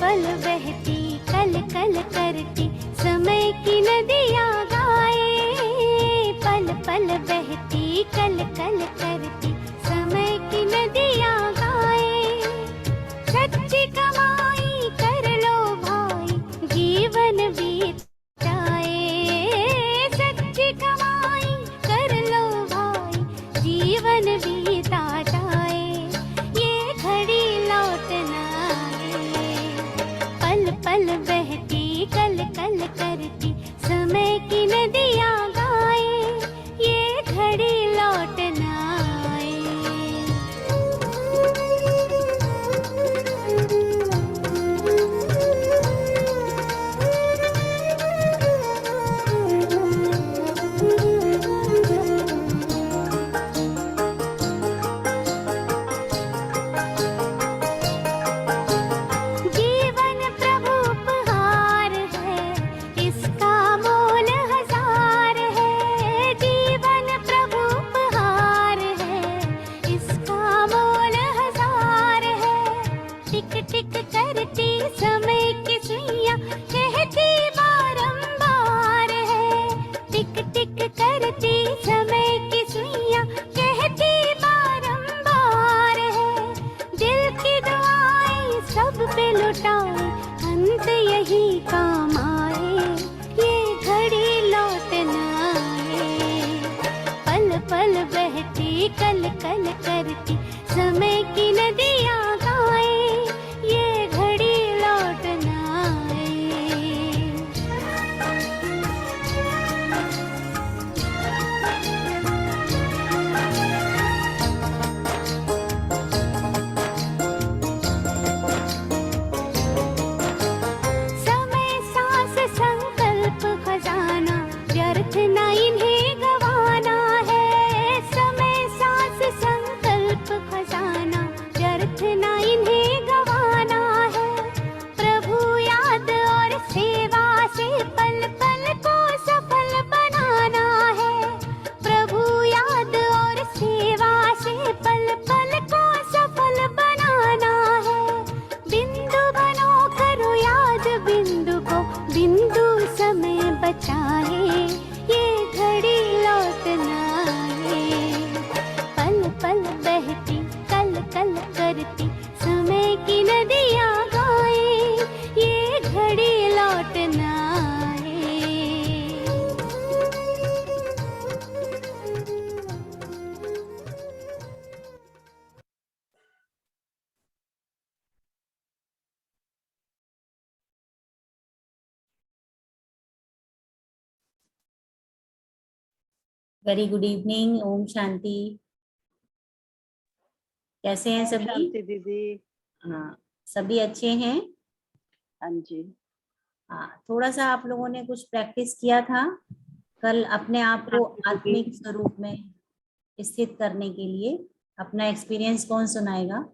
पल बहती कल कल करती समय की नदियाँ गाए। पल पल बहती कल कल करती समय की नदियाँ गाए। सच्ची कमाई कर लो भाई जीवन बीत जाए। सच्ची कमाई कर लो भाई जीवन बीता जाए। ये घड़ी लौट ना आए। पल पल बहती कल कल करती समय की नदियाँ गाए। ये घड़ी लौट ना आए। जीवन प्रभु उपहार है, इसका मोल हजार है। जीवन प्रभु उपहार है, इसका मोल हजार है। टिक टिक करती समय की सुइयां कहती बारंबार है। टिक टिक करती समय की सुइयां कहती बारंबार है। दिल की दुआएं सब पे लुटाए अंत यही काम आए। ये घड़ी लौट ना आए। पल पल बहती कल कल करती समय की नदियाँ गाए। ये घड़ी लौट ना आए। समय सांस संकल्प खजाना व्यर्थ न इन्हें गवाना है। समय सांस संकल्प खजाना व्यर्थ न इन्हें गवाना है। प्रभु याद और सेवा से पल पल को सफल बनाना है। प्रभु याद और सेवा से पल पल को सफल बनाना है। बिंदु बनो करो याद बिंदु को बिंदु समय बचाए। ये घड़ी लौट ना आए। पल पल बहती कल कल करती समय की नदियाँ गाए। ये घड़ी लौट ना आए। Very good evening. ओम शांति। कैसे हैं सभी? शांति दीदी। हाँ, सभी अच्छे हैं। हाँ जी। हाँ, थोड़ा सा आप लोगों ने कुछ प्रैक्टिस किया था कल अपने आप को हाँ जी, आत्मिक स्वरूप में स्थित करने के लिए। अपना एक्सपीरियंस कौन सुनाएगा?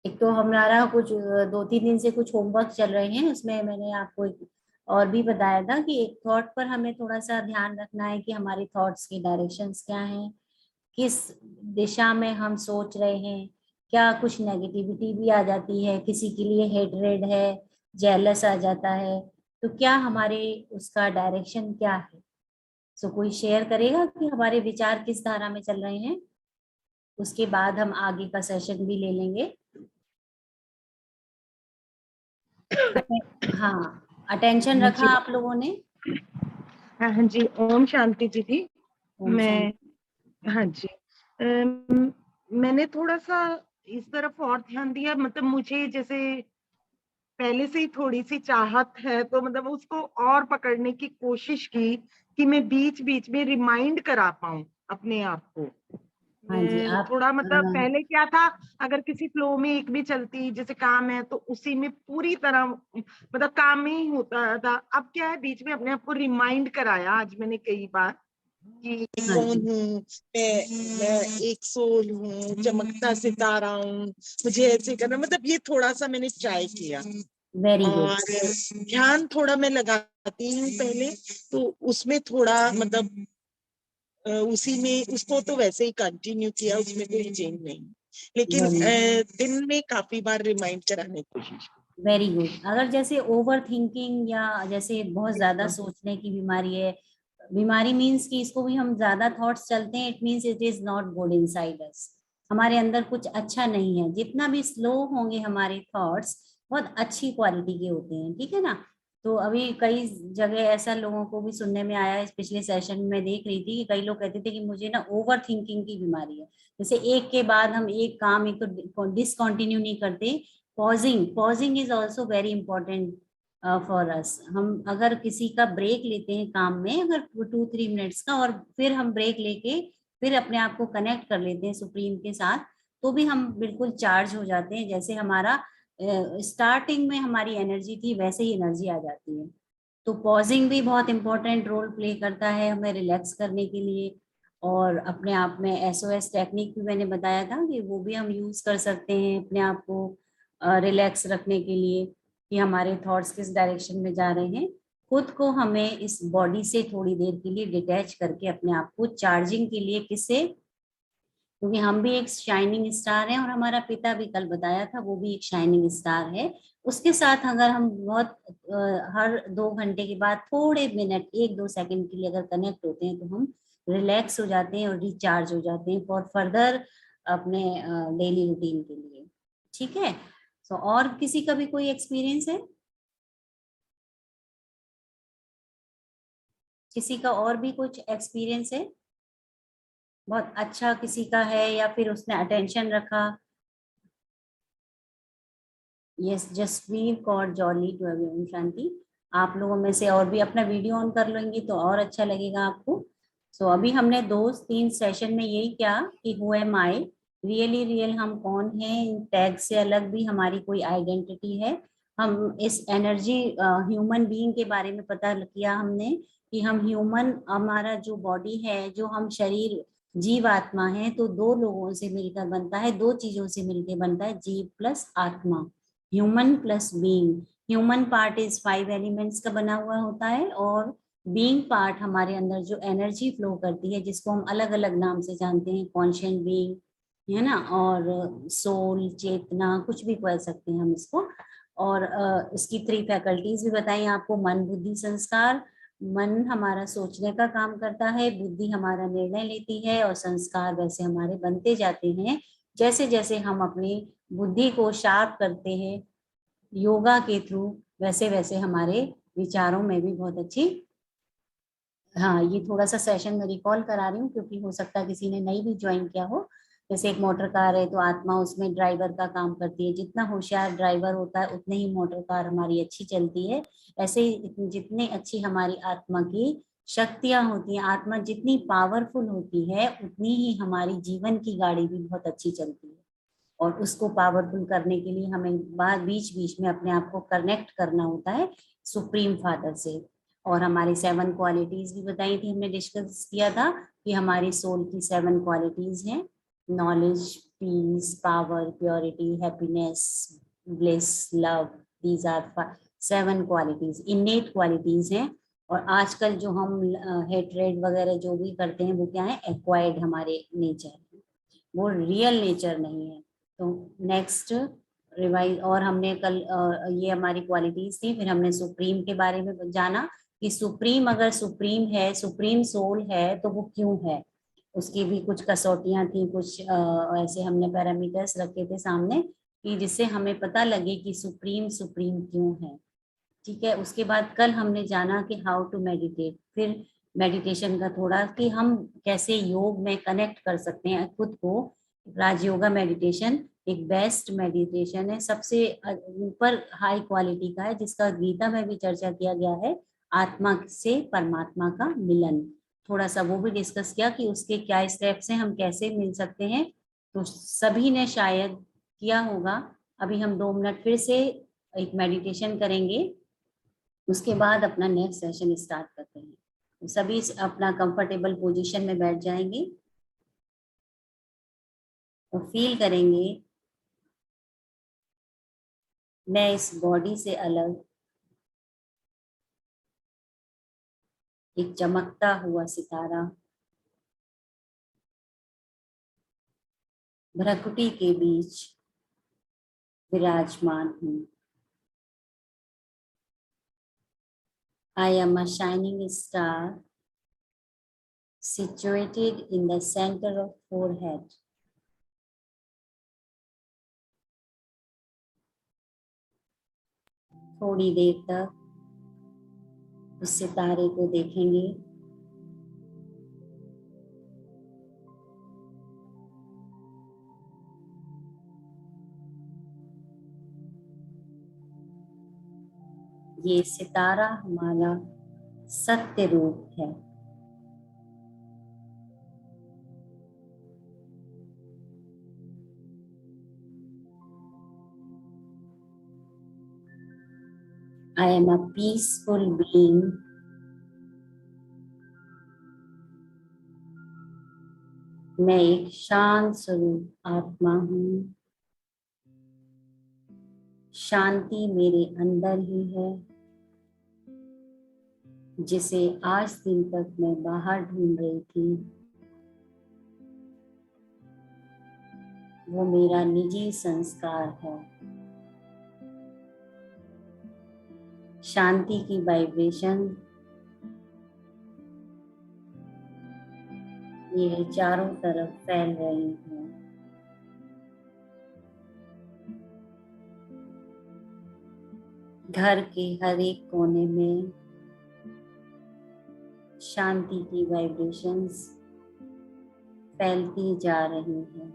एक तो हमारा कुछ 2-3 दिन से कुछ होमवर्क चल रहे हैं, उसमें मैंने आपको एक और भी बताया था कि एक थॉट पर हमें थोड़ा सा ध्यान रखना है कि हमारे थॉट्स की डायरेक्शंस क्या हैं, किस दिशा में हम सोच रहे हैं। क्या कुछ नेगेटिविटी भी आ जाती है, किसी के लिए हेटरेड है, जेलस आ जाता है, तो क्या हमारे उसका डायरेक्शन क्या है? सो कोई शेयर करेगा कि हमारे विचार किस धारा में चल रहे हैं? उसके बाद हम आगे का सेशन भी ले लेंगे। हाँ, अटेंशन हाँ रखा जी। आप लोगों ने? हाँ जी, ओम शांति दीदी। ओम शांति। हाँ जी, मैंने थोड़ा सा इस तरफ और ध्यान दिया। मतलब मुझे जैसे पहले से ही थोड़ी सी चाहत है, तो मतलब उसको और पकड़ने की कोशिश की कि मैं बीच बीच में रिमाइंड करा पाऊं अपने आप को। हाँ जी, आप थोड़ा मतलब पहले क्या था, अगर किसी फ्लो में एक भी चलती, जैसे काम है तो उसी में पूरी तरह मतलब काम में ही होता था। अब क्या है, बीच में अपने आप को रिमाइंड कराया आज मैंने कई बार कि कौन हूँ मैं एक सोल हूँ, चमकता सितारा हूँ, मुझे ऐसे करना। मतलब ये थोड़ा सा मैंने ट्राई किया। Very good. और ध्यान थोड़ा मैं लगाती हूँ पहले, तो उसमें थोड़ा मतलब उसी में उसको तो वैसे ही कंटिन्यू किया, उसमें कोई चेंज नहीं, लेकिन दिन में काफी बार रिमाइंड कराने की कोशिश की। Very good. अगर जैसे ओवर थिंकिंग या जैसे बहुत ज्यादा सोचने की बीमारी है, बीमारी मीन्स कि इसको भी हम ज्यादा थॉट्स चलते हैं, it means it is not good inside us, हमारे अंदर कुछ अच्छा नहीं है। जितना भी स्लो होंगे हमारे थॉट्स, बहुत अच्छी क्वालिटी के होते हैं, ठीक है ना। तो अभी कई जगह ऐसा लोगों को भी सुनने में आया, इस पिछले सेशन में देख रही थी कि कई लोग कहते थे कि मुझे ना ओवर थिंकिंग की बीमारी है, जैसे एक के बाद हम एक काम एक तो डिसकंटिन्यू नहीं करते। Pausing is also very important for us. हम अगर किसी का ब्रेक लेते हैं काम में, अगर 2-3 मिनट्स का, और फिर हम ब्रेक लेके फिर अपने आप को कनेक्ट कर लेते हैं सुप्रीम के साथ, तो भी हम बिल्कुल चार्ज हो जाते हैं। जैसे हमारा स्टार्टिंग में हमारी एनर्जी थी, वैसे ही एनर्जी आ जाती है। तो पॉजिंग भी बहुत इंपॉर्टेंट रोल प्ले करता है हमें रिलैक्स करने के लिए। और अपने आप में एसओएस टेक्निक भी मैंने बताया था कि वो भी हम यूज कर सकते हैं अपने आप को रिलैक्स रखने के लिए, कि हमारे थॉट्स किस डायरेक्शन में जा रहे हैं। खुद को हमें इस बॉडी से थोड़ी देर के लिए डिटैच करके अपने आप को चार्जिंग के लिए, किससे, क्योंकि हम भी एक शाइनिंग स्टार हैं और हमारा पिता भी कल बताया था वो भी एक शाइनिंग स्टार है। उसके साथ अगर हम बहुत हर 2 घंटे के बाद थोड़े मिनट 1-2 सेकंड के लिए अगर कनेक्ट होते हैं, तो हम रिलैक्स हो जाते हैं और रिचार्ज हो जाते हैं फॉर फर्दर अपने डेली रूटीन के लिए। ठीक है। तो और किसी का भी कोई एक्सपीरियंस है, किसी का और भी कुछ एक्सपीरियंस है बहुत अच्छा किसी का है, या फिर उसने अटेंशन रखा। Yes, Jasveer Kaur Jolly to everyone शांति। आप लोगों में से और भी अपना वीडियो ऑन कर लेंगे तो और अच्छा लगेगा आपको। सो अभी हमने 2-3 सेशन में यही किया कि who am I, really real हम कौन हैं, इन टैग से अलग भी हमारी कोई आइडेंटिटी है। हम इस एनर्जी ह्यूमन बीइंग के बारे में पता किया हमने कि हम ह्यूमन, हमारा जो बॉडी है, जो हम शरीर जीव आत्मा है, तो 2 लोगों से मिलकर बनता है, 2 चीजों से मिलकर बनता है, जीव प्लस आत्मा, human plus being. Human part is 5 elements का बना हुआ होता है, और बीइंग पार्ट हमारे अंदर जो एनर्जी फ्लो करती है, जिसको हम अलग अलग नाम से जानते हैं, कॉन्शियस बीइंग है ना, और सोल, चेतना, कुछ भी कह सकते हैं हम इसको। और इसकी 3 फैकल्टीज भी बताई आपको, मन, बुद्धि, संस्कार। मन हमारा सोचने का काम करता है, बुद्धि हमारा निर्णय लेती है, और संस्कार वैसे हमारे बनते जाते हैं जैसे जैसे हम अपनी बुद्धि को शार्प करते हैं योगा के थ्रू, वैसे वैसे हमारे विचारों में भी बहुत अच्छी। हाँ, ये थोड़ा सा सेशन में रिकॉल करा रही हूँ क्योंकि हो सकता है किसी ने नई भी ज्वाइन किया हो। जैसे एक मोटर कार है तो आत्मा उसमें ड्राइवर का काम करती है, जितना होशियार ड्राइवर होता है उतने ही मोटर कार हमारी अच्छी चलती है। ऐसे ही जितनी अच्छी हमारी आत्मा की शक्तियां होती हैं, आत्मा जितनी पावरफुल होती है, उतनी ही हमारी जीवन की गाड़ी भी बहुत अच्छी चलती है। और उसको पावरफुल करने के लिए हमें बीच बीच में अपने आप को कनेक्ट करना होता है सुप्रीम फादर से। और हमारी 7 क्वालिटीज भी बताई थी, हमने डिस्कस किया था कि हमारी सोल की 7 क्वालिटीज हैं, knowledge, peace, power, purity, happiness, bliss, love. These are 7 qualities, innate qualities हैं। और आजकल जो हम हेट्रेड वगैरह जो भी करते हैं, वो क्या है, एक्वायर्ड हमारे नेचर, वो रियल नेचर नहीं है। तो नेक्स्ट रिवाइज, और हमने कल ये हमारी क्वालिटीज थी, फिर हमने सुप्रीम के बारे में जाना कि सुप्रीम अगर सुप्रीम है, सुप्रीम सोल है, तो वो क्यों है। उसकी भी कुछ कसौटियां थी, कुछ ऐसे हमने पैरामीटर्स रखे थे सामने कि जिससे हमें पता लगे कि सुप्रीम सुप्रीम क्यों है। ठीक है। उसके बाद कल हमने जाना कि हाउ टू मेडिटेट, फिर मेडिटेशन का थोड़ा कि हम कैसे योग में कनेक्ट कर सकते हैं खुद को। राजयोगा मेडिटेशन एक बेस्ट मेडिटेशन है, सबसे ऊपर हाई क्वालिटी का है, जिसका गीता में भी चर्चा किया गया है, आत्मा से परमात्मा का मिलन। थोड़ा सा वो भी डिस्कस किया कि उसके क्या स्टेप्स हैं, हम कैसे मिल सकते हैं। तो सभी ने शायद किया होगा। अभी हम 2 मिनट फिर से एक मेडिटेशन करेंगे, उसके बाद अपना नेक्स्ट सेशन स्टार्ट करते हैं। सभी अपना कंफर्टेबल पोजीशन में बैठ जाएंगे और फील करेंगे, मैं इस बॉडी से अलग एक चमकता हुआ सितारा भ्रकुटी के बीच विराजमान हूँ। I am a shining star situated in the center of forehead. थोड़ी देर तक उस सितारे को देखेंगे। ये सितारा हमारा सत्य रूप है। I am a peaceful being. मैं एक शांत स्वरूप आत्मा हूँ। शांति मेरे अंदर ही है, जिसे आज दिन तक मैं बाहर ढूंढ रही थी। वो मेरा निजी संस्कार है। शांति की वाइब्रेशन मेरे चारों तरफ फैल रही है। घर के हर एक कोने में शांति की वाइब्रेशंस फैलती जा रही हैं।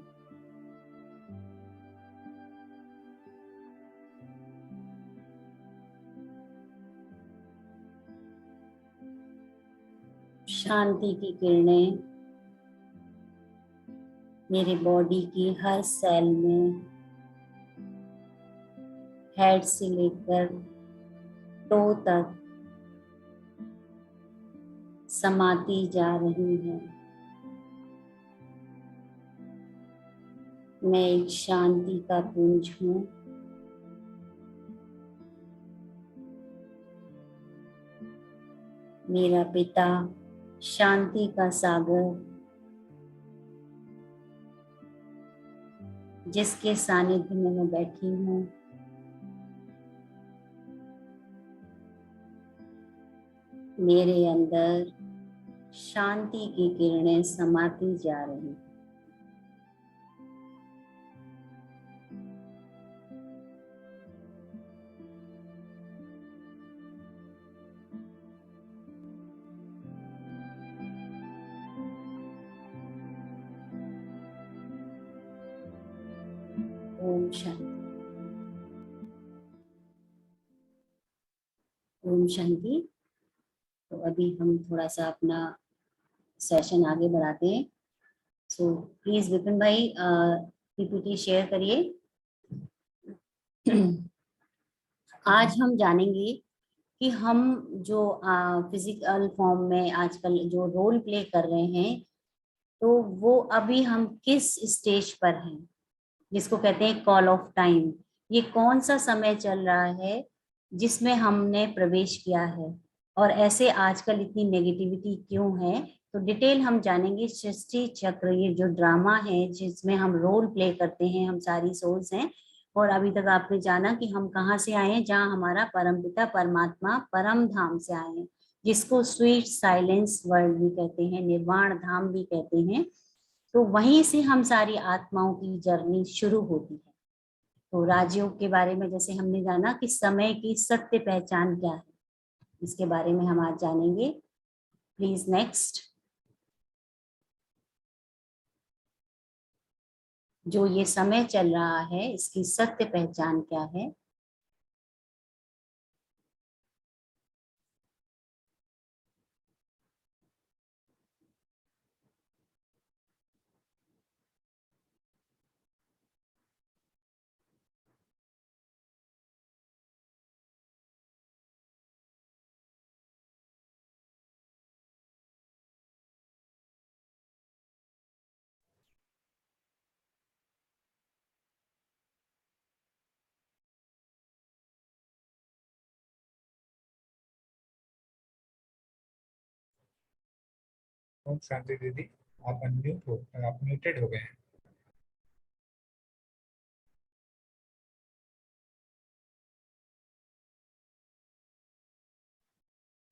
शांति की किरणें मेरे बॉडी की हर सेल में, हेड से लेकर टो तक समाती जा रही है। मैं एक शांति का पुंज हूँ। मेरा पिता शांति का सागर, जिसके सानिध्य में मैं बैठी हूँ, मेरे अंदर शांति की किरणें समाती जा रही। ओम शांति। ओम शांति। तो अभी हम थोड़ा सा अपना सेशन आगे बढ़ाते हैं। सो प्लीज विपिन भाई पीपीटी शेयर करिए। आज हम जानेंगे कि हम जो फिजिकल फॉर्म में आजकल जो रोल प्ले कर रहे हैं, तो वो अभी हम किस स्टेज पर हैं, जिसको कहते हैं कॉल ऑफ टाइम। ये कौन सा समय चल रहा है जिसमें हमने प्रवेश किया है, और ऐसे आजकल इतनी नेगेटिविटी क्यों है। तो डिटेल हम जानेंगे। सृष्टि चक्र ये जो ड्रामा है जिसमें हम रोल प्ले करते हैं, हम सारी सोल्स हैं। और अभी तक आपने जाना कि हम कहाँ से आए हैं, जहाँ हमारा परमपिता परमात्मा परम धाम से आए हैं, जिसको स्वीट साइलेंस वर्ल्ड भी कहते हैं, निर्वाण धाम भी कहते हैं। तो वहीं से हम सारी आत्माओं की जर्नी शुरू होती है। तो राजयोग के बारे में जैसे हमने जाना कि समय की सत्य पहचान क्या है, इसके बारे में हम आज जानेंगे। Please next. जो ये समय चल रहा है इसकी सत्य पहचान क्या है। ओम शांति दीदी, आप अनम्यूट हो, आप म्यूटेड हो गए हैं।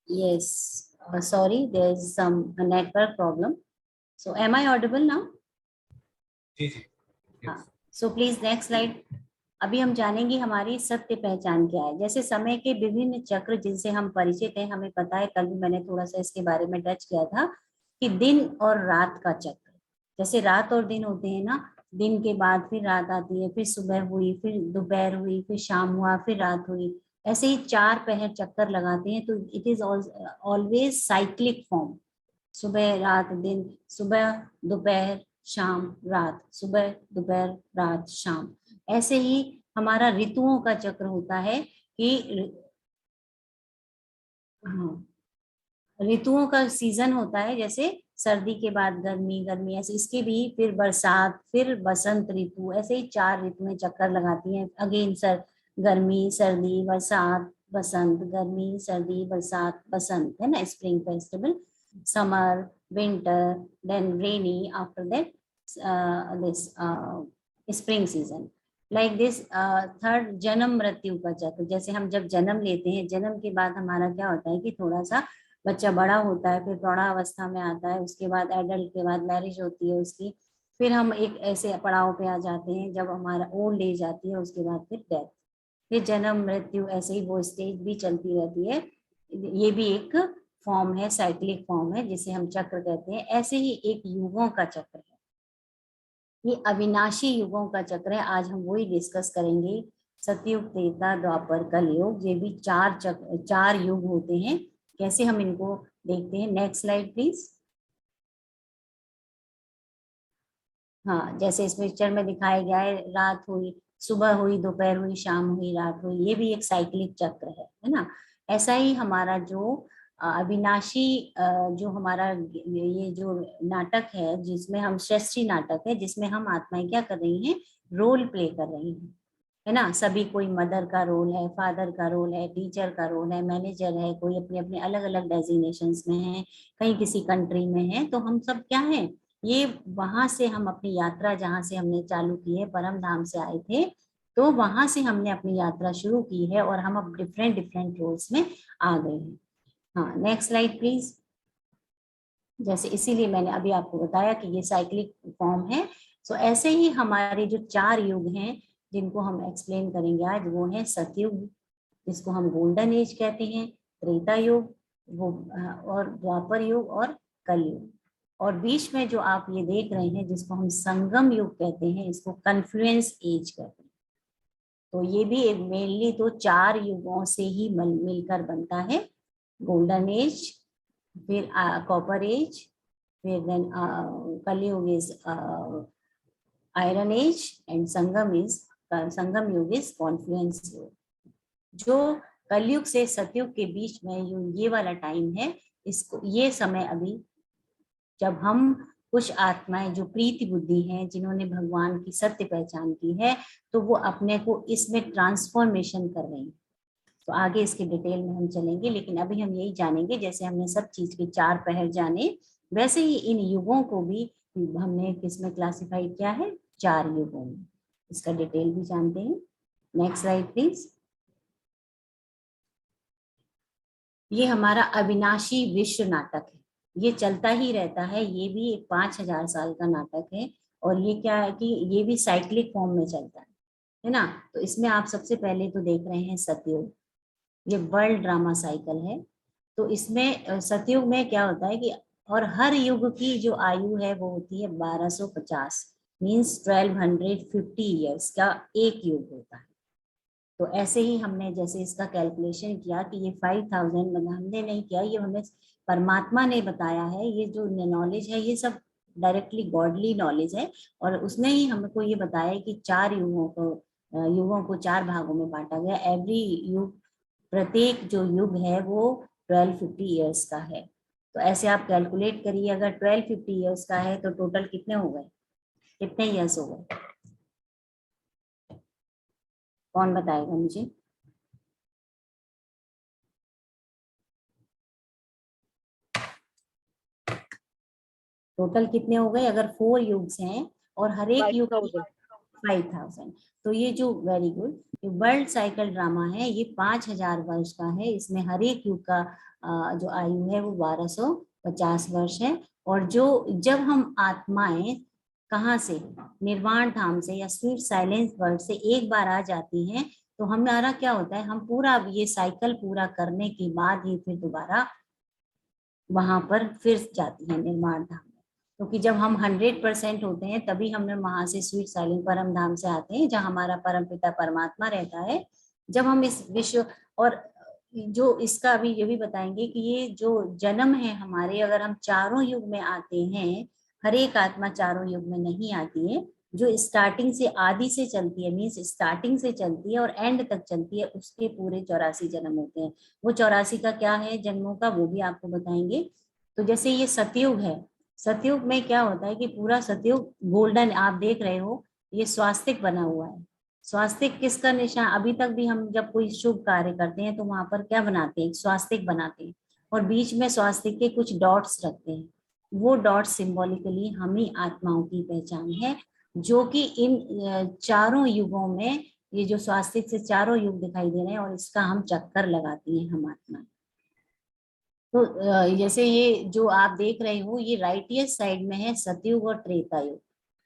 Yes, sorry, there is some network problem. So am I audible now? जी जी हाँ, so please next slide. अभी हम जानेंगे हमारी सत्य पहचान क्या है। जैसे समय के विभिन्न चक्र जिनसे हम परिचित हैं, हमें पता है, कल भी मैंने थोड़ा सा इसके बारे में टच किया था कि दिन और रात का चक्र। जैसे रात और दिन होते हैं ना, दिन के बाद फिर रात आती है, फिर सुबह हुई, फिर दोपहर हुई, फिर शाम हुआ, फिर रात हुई, ऐसे ही 4 पहर चक्कर लगाते हैं। तो it is always cyclic form. सुबह रात दिन, सुबह दोपहर शाम रात, सुबह दोपहर रात शाम। ऐसे ही हमारा ऋतुओं का चक्र होता है कि हाँ, ऋतुओं का सीजन होता है, जैसे सर्दी के बाद गर्मी, गर्मी ऐसे, इसके भी फिर बरसात, फिर बसंत ऋतु, ऐसे ही 4 ऋतुएं चक्कर लगाती हैं। अगेन गर्मी, सर्दी, बरसात, बसंत, गर्मी, सर्दी, बरसात, बसंत, है ना, spring festival, summer, winter, then rainy, after that this spring season, like this. Third, जन्म मृत्यु का चक्र। जैसे हम जब जन्म लेते हैं, जन्म के बाद हमारा क्या होता है कि थोड़ा सा बच्चा बड़ा होता है, फिर प्रौढ़ावस्था में आता है, उसके बाद एडल्ट के बाद मैरिज होती है उसकी, फिर हम एक ऐसे पड़ाव पे आ जाते हैं जब हमारा ओल्ड एज आती है, उसके बाद फिर डेथ, फिर जन्म मृत्यु, ऐसे ही वो स्टेज भी चलती रहती है। ये भी एक फॉर्म है, साइक्लिक फॉर्म है, जिसे हम चक्र कहते हैं। ऐसे ही एक युगों का चक्र है, ये अविनाशी युगों का चक्र है। आज हम वही डिस्कस करेंगे। सतयुग, त्रेता, द्वापर, कलयुग, ये भी 4 चक्र, 4 युग होते हैं। कैसे हम इनको देखते हैं, नेक्स्ट स्लाइड प्लीज। हाँ, जैसे इस पिक्चर में दिखाया गया है, रात हुई, सुबह हुई, दोपहर हुई, शाम हुई, रात हुई, ये भी एक साइक्लिक चक्र है ना। ऐसा ही हमारा जो अविनाशी जो हमारा ये जो नाटक है, जिसमें हम सृष्टि नाटक है, जिसमें हम आत्माएं क्या कर रही हैं, रोल प्ले कर रही हैं, है ना। सभी, कोई मदर का रोल है, फादर का रोल है, टीचर का रोल है, मैनेजर है, कोई अपने अपने अलग अलग डेजिग्नेशंस में है, कहीं किसी कंट्री में है। तो हम सब क्या है, ये वहां से हम अपनी यात्रा, जहां से हमने चालू की है, परम धाम से आए थे, तो वहां से हमने अपनी यात्रा शुरू की है और हम अब डिफरेंट डिफरेंट रोल्स में आ गए हैं। हाँ, नेक्स्ट स्लाइड प्लीज। जैसे इसीलिए मैंने अभी आपको बताया कि ये साइक्लिक फॉर्म है। सो ऐसे ही हमारे जो 4 युग हैं, जिनको हम एक्सप्लेन करेंगे आज, वो है सतयुग, जिसको हम गोल्डन एज कहते हैं, त्रेता युग, वो और द्वापर युग और कलयुग, और बीच में जो आप ये देख रहे हैं, जिसको हम संगम युग कहते हैं, इसको कन्फ्लुएंस एज कहते हैं। तो ये भी एक मेनली तो 4 युगों से ही मिलकर बनता है। गोल्डन एज, फिर कॉपर एज, फिर देन कलयुग इज आयरन एज, एंड संगम युग इज कॉन्फ्लुएंस युग। जो कलयुग से सतयुग के बीच में ये वाला टाइम है, इसको, ये समय अभी जब हम कुछ आत्माएं जो प्रीति बुद्धि हैं, जिन्होंने भगवान की सत्य पहचान की है, तो वो अपने को इसमें ट्रांसफॉर्मेशन कर रही हैं। तो आगे इसके डिटेल में हम चलेंगे, लेकिन अभी हम यही जानेंगे, जैसे हमने सब चीज के 4 पहर जाने, वैसे ही इन युगों को भी हमने किसमें क्लासिफाई किया है, 4 युगों में। इसका डिटेल भी जानते हैं। Next slide please. ये हमारा अविनाशी विश्व नाटक है, ये चलता ही रहता है। ये भी एक 5000 साल का नाटक है, और ये क्या है कि ये भी साइक्लिक फॉर्म में चलता है ना। तो इसमें आप सबसे पहले तो देख रहे हैं सतयुग, ये वर्ल्ड ड्रामा साइकिल है। तो इसमें सतयुग में क्या होता है कि, और हर युग की जो आयु है वो होती है 1250, मीन्स 1250 ईयर्स का एक युग होता है। तो ऐसे ही हमने जैसे इसका कैलकुलेशन किया कि ये 5000, मतलब हमने नहीं किया, ये हमें परमात्मा ने बताया है। ये जो नॉलेज है, ये सब डायरेक्टली गॉडली नॉलेज है, और उसने ही हमको ये बताया है कि 4 युगों को 4 भागों में बांटा गया। एवरी युग, प्रत्येक जो युग है वो 1250 ईयर्स का है। तो ऐसे आप कैलकुलेट करिए, अगर 1250 ईयर्स का है तो टोटल कितने हो गए, कितने ईयर्स हो गए, कौन बताएगा मुझे। टोटल कितने हो गए, अगर 4 युग्स हैं और हर एक युग की 5000। तो ये जो वेरी गुड, ये वर्ल्ड साइकिल ड्रामा है, ये 5000 वर्ष का है। इसमें हर एक युग का जो आयु है वो 1250 वर्ष है। और जो जब हम आत्माएं कहाँ से, निर्वाण धाम से या स्वीट साइलेंस वर्ल्ड से एक बार आ जाती हैं, तो हमारा क्या होता है, हम पूरा ये साइकिल पूरा करने के बाद ही फिर दोबारा वहां पर फिर जाती है निर्माण धाम में। क्योंकि जब हम 100% होते हैं तभी हम वहां से स्वीट साइलेंट परम धाम से आते हैं, जहाँ हमारा परम पिता परमात्मा रहता है। जब हम इस विश्व, और जो इसका अभी ये भी बताएंगे कि ये जो जन्म है हमारे, अगर हम चारों युग में आते हैं, हर एक आत्मा चारों युग में नहीं आती है। जो स्टार्टिंग से आदि से चलती है, मीन्स स्टार्टिंग से चलती है और एंड तक चलती है, उसके पूरे 84 जन्म होते हैं। वो 84 का क्या है जन्मों का, वो भी आपको बताएंगे। तो जैसे ये सतयुग है, सतयुग में क्या होता है कि पूरा सतयुग गोल्डन, आप देख रहे हो ये स्वास्तिक बना हुआ है। स्वास्तिक किसका निशान, अभी तक भी हम जब कोई शुभ कार्य करते हैं तो वहां पर क्या बनाते हैं, स्वास्तिक बनाते हैं, और बीच में स्वास्तिक के कुछ डॉट्स रखते हैं। वो डॉट्स सिंबॉलिकली हम ही आत्माओं की पहचान है, जो कि इन चारों युगों में, ये जो स्वास्तिक से चारों युग दिखाई दे रहे हैं, और इसका हम चक्कर लगाती हैं हम आत्मा। तो जैसे ये जो आप देख रहे हो, ये राइटियस साइड में है सतयुग और त्रेता युग,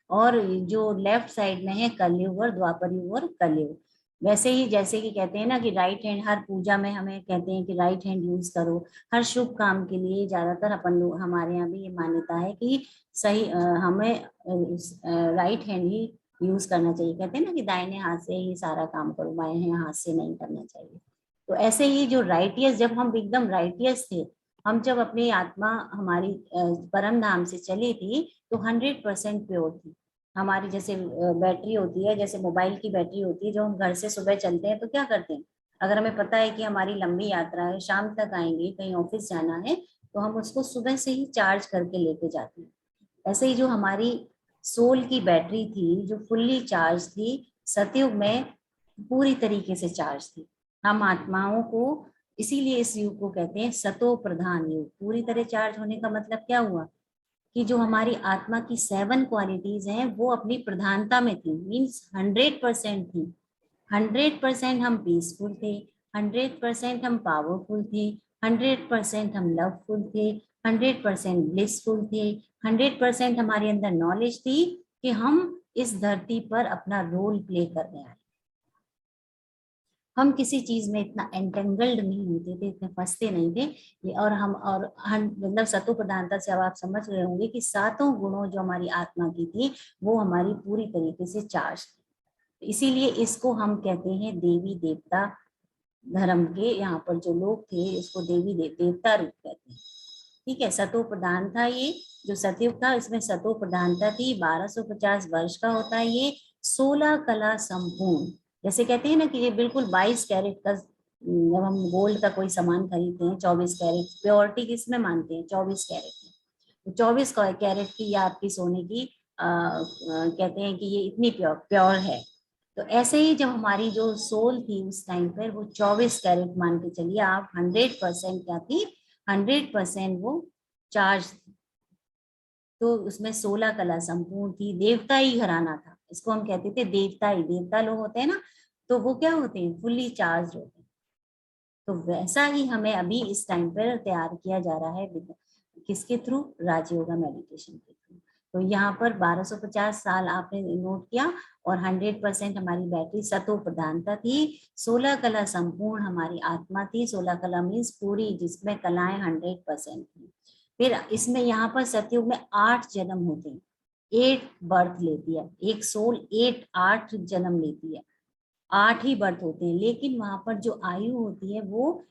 और जो लेफ्ट साइड में है कलयुग और द्वापर युग और कलयुग। वैसे ही जैसे कि कहते हैं ना कि राइट हैंड, हर पूजा में हमें कहते हैं कि राइट हैंड यूज करो, हर शुभ काम के लिए ज्यादातर अपन लोग, हमारे यहाँ भी ये मान्यता है कि सही हमें राइट हैंड ही यूज करना चाहिए। कहते हैं ना कि दाहिने हाथ से ही सारा काम करो, बाएं हाथ से नहीं करना चाहिए। तो ऐसे ही जो राइटियस, जब हम एकदम राइटियस थे, हम जब अपनी आत्मा हमारी परम धाम से चली थी, तो 100% प्योर थी हमारी। जैसे बैटरी होती है, जैसे मोबाइल की बैटरी होती है, जो हम घर से सुबह चलते हैं तो क्या करते हैं, अगर हमें पता है कि हमारी लंबी यात्रा है, शाम तक आएंगे, कहीं ऑफिस जाना है, तो हम उसको सुबह से ही चार्ज करके लेके जाते हैं। ऐसे ही जो हमारी सोल की बैटरी थी, जो फुल्ली चार्ज थी, सतयुग में पूरी तरीके से चार्ज थी। हम आत्माओं को इसीलिए इस युग को कहते हैं सतो प्रधान युग। पूरी तरह चार्ज होने का मतलब क्या हुआ कि जो हमारी आत्मा की 7 क्वालिटीज हैं वो अपनी प्रधानता में थी, मीन्स 100% थी। 100% हम पीसफुल थे, 100% हम पावरफुल थे, 100% हम लवफुल थे, 100% ब्लिसफुल थे, 100% हमारे अंदर नॉलेज थी कि हम इस धरती पर अपना रोल प्ले करने आए। हम किसी चीज में इतना एंटेंगल्ड नहीं होते थे, इतने फंसते नहीं थे ये। और हम मतलब सतो प्रधानता से अब आप समझ रहे होंगे कि 7 गुणों जो हमारी आत्मा की थी वो हमारी पूरी तरीके से चार्ज थी। इसीलिए इसको हम कहते हैं देवी देवता धर्म के, यहाँ पर जो लोग थे इसको देवी देवता रूप कहते हैं। ठीक है, सतो प्रधान था ये जो सतयुग था, इसमें सतो प्रधानता थी। 1250 वर्ष का होता है ये, 16 कला संपूर्ण। जैसे कहते हैं ना कि ये बिल्कुल 22 कैरेट का, जब हम गोल्ड का कोई सामान खरीदते हैं 24 कैरेट प्योरिटी किसमें मानते हैं, 24 कैरेट में। तो 24 कैरेट की या आपकी सोने की कहते हैं कि ये इतनी प्योर है। तो ऐसे ही जब हमारी जो सोल थी उस टाइम पर, वो 24 कैरेट मान के चलिए आप, 100% क्या थी, 100% वो चार्ज थी। तो उसमें 16 कला संपूर्ण थी, देवता ही घराना था, इसको हम कहते थे देवता ही। देवता लोग होते हैं ना, तो वो क्या होते हैं, फुल्ली चार्ज होते हैं। तो वैसा ही हमें अभी इस टाइम पर तैयार किया जा रहा है, किसके थ्रू, राजयोगा मेडिटेशन के थ्रू। तो यहाँ पर 1250 साल आपने नोट किया, और 100% हमारी बैटरी सतो प्रधानता थी, 16 कला संपूर्ण हमारी आत्मा थी। 16 कला मीन्स पूरी, जिसमें कलाएं 100% थी। फिर इसमें यहाँ पर सतयुग में 8 जन्म होते हैं, 8 बर्थ लेती है एक सोल, 8 जन्म लेती है, 8 ही बर्थ होते हैं। लेकिन वहां पर जो आयु होती है वो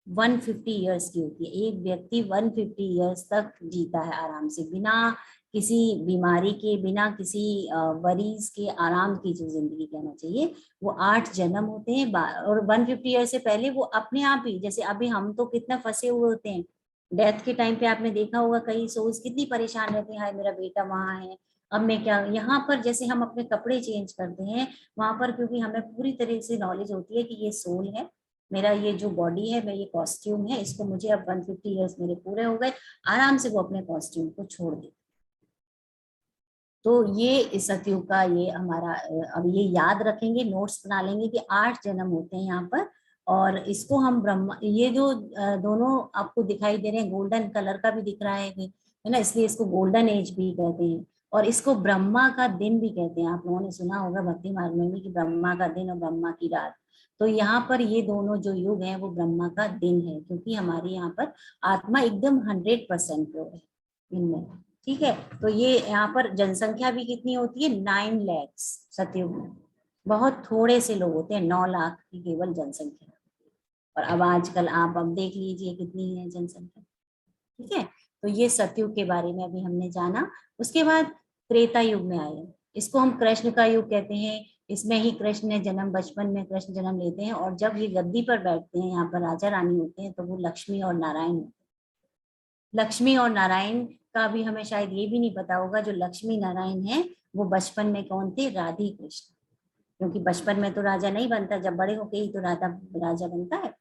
150 ईयर्स की होती है। एक व्यक्ति 150 ईयर्स तक जीता है आराम से, बिना किसी बीमारी के, बिना किसी वरीज के, आराम की जो जिंदगी कहना चाहिए। वो 8 जन्म होते हैं, और 150 ईयर से पहले वो अपने आप ही, जैसे अभी हम तो कितना फंसे हुए होते हैं डेथ के टाइम पे, आपने देखा होगा कई सोल्स कितनी परेशान रहती हैं, हाय मेरा बेटा वहां है, अब मैं क्या। यहाँ पर जैसे हम अपने कपड़े चेंज करते हैं, वहां पर क्योंकि हमें पूरी तरह से नॉलेज होती है कि ये सोल है मेरा, ये जो बॉडी है, मैं ये कॉस्ट्यूम है, इसको मुझे अब 150 ईयर्स मेरे पूरे हो गए, आराम से वो अपने कॉस्ट्यूम को छोड़ दे। तो ये इस सतयुग का ये हमारा अब ये याद रखेंगे, नोट्स बना लेंगे कि 8 जन्म होते हैं यहाँ पर। और इसको हम ब्रह्मा, ये जो दोनों आपको दिखाई दे रहे हैं, गोल्डन कलर का भी दिख रहा है ना, इसलिए इसको गोल्डन एज भी कहते हैं। और इसको ब्रह्मा का दिन भी कहते हैं। आप लोगों ने सुना होगा भक्ति मार्ग में भी कि ब्रह्मा का दिन और ब्रह्मा की रात। तो यहाँ पर ये दोनों जो युग हैं वो ब्रह्मा का दिन है, क्योंकि हमारे यहाँ पर आत्मा एकदम 100% प्योर है इनमें। ठीक है, तो ये यहाँ पर जनसंख्या भी कितनी होती है, 9 लाख सतयुग में। बहुत थोड़े से लोग होते हैं, 9 लाख की केवल जनसंख्या। और अब आजकल आप अब देख लीजिए कितनी है जनसंख्या। ठीक है, तो ये सतयुग के बारे में अभी हमने जाना। उसके बाद त्रेता युग में आए, इसको हम कृष्ण का युग कहते हैं। इसमें ही कृष्ण ने जन्म, बचपन में कृष्ण जन्म लेते हैं, और जब ये गद्दी पर बैठते हैं, यहाँ पर राजा रानी होते हैं, तो वो लक्ष्मी और नारायण होते हैं। लक्ष्मी और नारायण का भी हमें शायद ये भी नहीं पता होगा, जो लक्ष्मी नारायण है वो बचपन में कौन थे, राधे कृष्ण। क्योंकि बचपन में तो राजा नहीं बनता, जब बड़े होके ही तो राजा बनता है।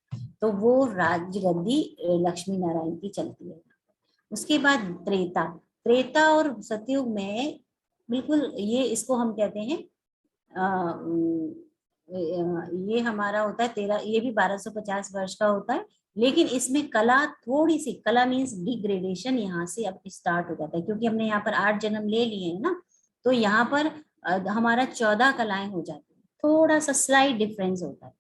तो वो राज गद्दी लक्ष्मी नारायण की चलती है। उसके बाद त्रेता, त्रेता और सतयुग में बिल्कुल ये, इसको हम कहते हैं ये हमारा होता है 13, ये भी 1250 वर्ष का होता है। लेकिन इसमें कला थोड़ी सी, कला मीन्स डिग्रेडेशन यहाँ से अब स्टार्ट हो जाता है, क्योंकि हमने यहाँ पर 8 जन्म ले लिए हैं ना। तो यहाँ पर हमारा 14 कलाएं हो जाती है, थोड़ा सा स्लाइट डिफरेंस होता है।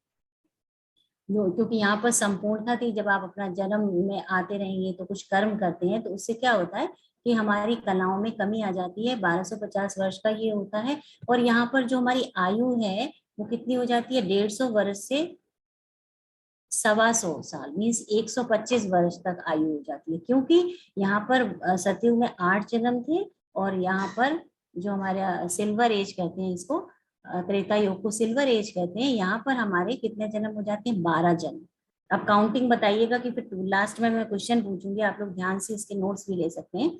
क्योंकि यहाँ पर संपूर्णता थी, जब आप अपना जन्म में आते रहेंगे तो कुछ कर्म करते हैं, तो उससे क्या होता है कि हमारी कलाओं में कमी आ जाती है। 1250 वर्ष का ये होता है। और यहाँ पर जो हमारी आयु है वो कितनी हो जाती है, 150 वर्ष से 125 साल, मीन्स 125 वर्ष तक आयु हो जाती है। क्योंकि यहाँ पर सतयुग में 8 जन्म थे, और यहाँ पर जो हमारे सिल्वर एज कहते हैं इसको, त्रेता युग को सिल्वर एज कहते हैं, यहाँ पर हमारे कितने जन्म हो जाते हैं, 12 जन्म। अब काउंटिंग बताइएगा, कि फिर लास्ट में मैं क्वेश्चन पूछूंगी, आप लोग ध्यान से इसके नोट्स भी ले सकते हैं।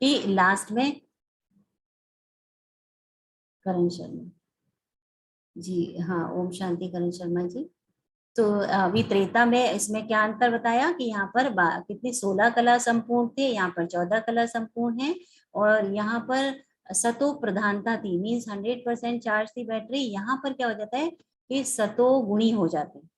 कि लास्ट में करण शर्मा जी, हाँ, ओम शांति करण शर्मा जी। तो अभी त्रेता में इसमें क्या अंतर बताया कि यहाँ पर कितनी 16 कला संपूर्ण थे, यहाँ पर 14 कला संपूर्ण है। और यहाँ पर सतो प्रधानता थी, मीन्स 100% चार्ज थी बैटरी। यहाँ पर क्या हो जाता है कि सतो गुणी हो जाते हैं,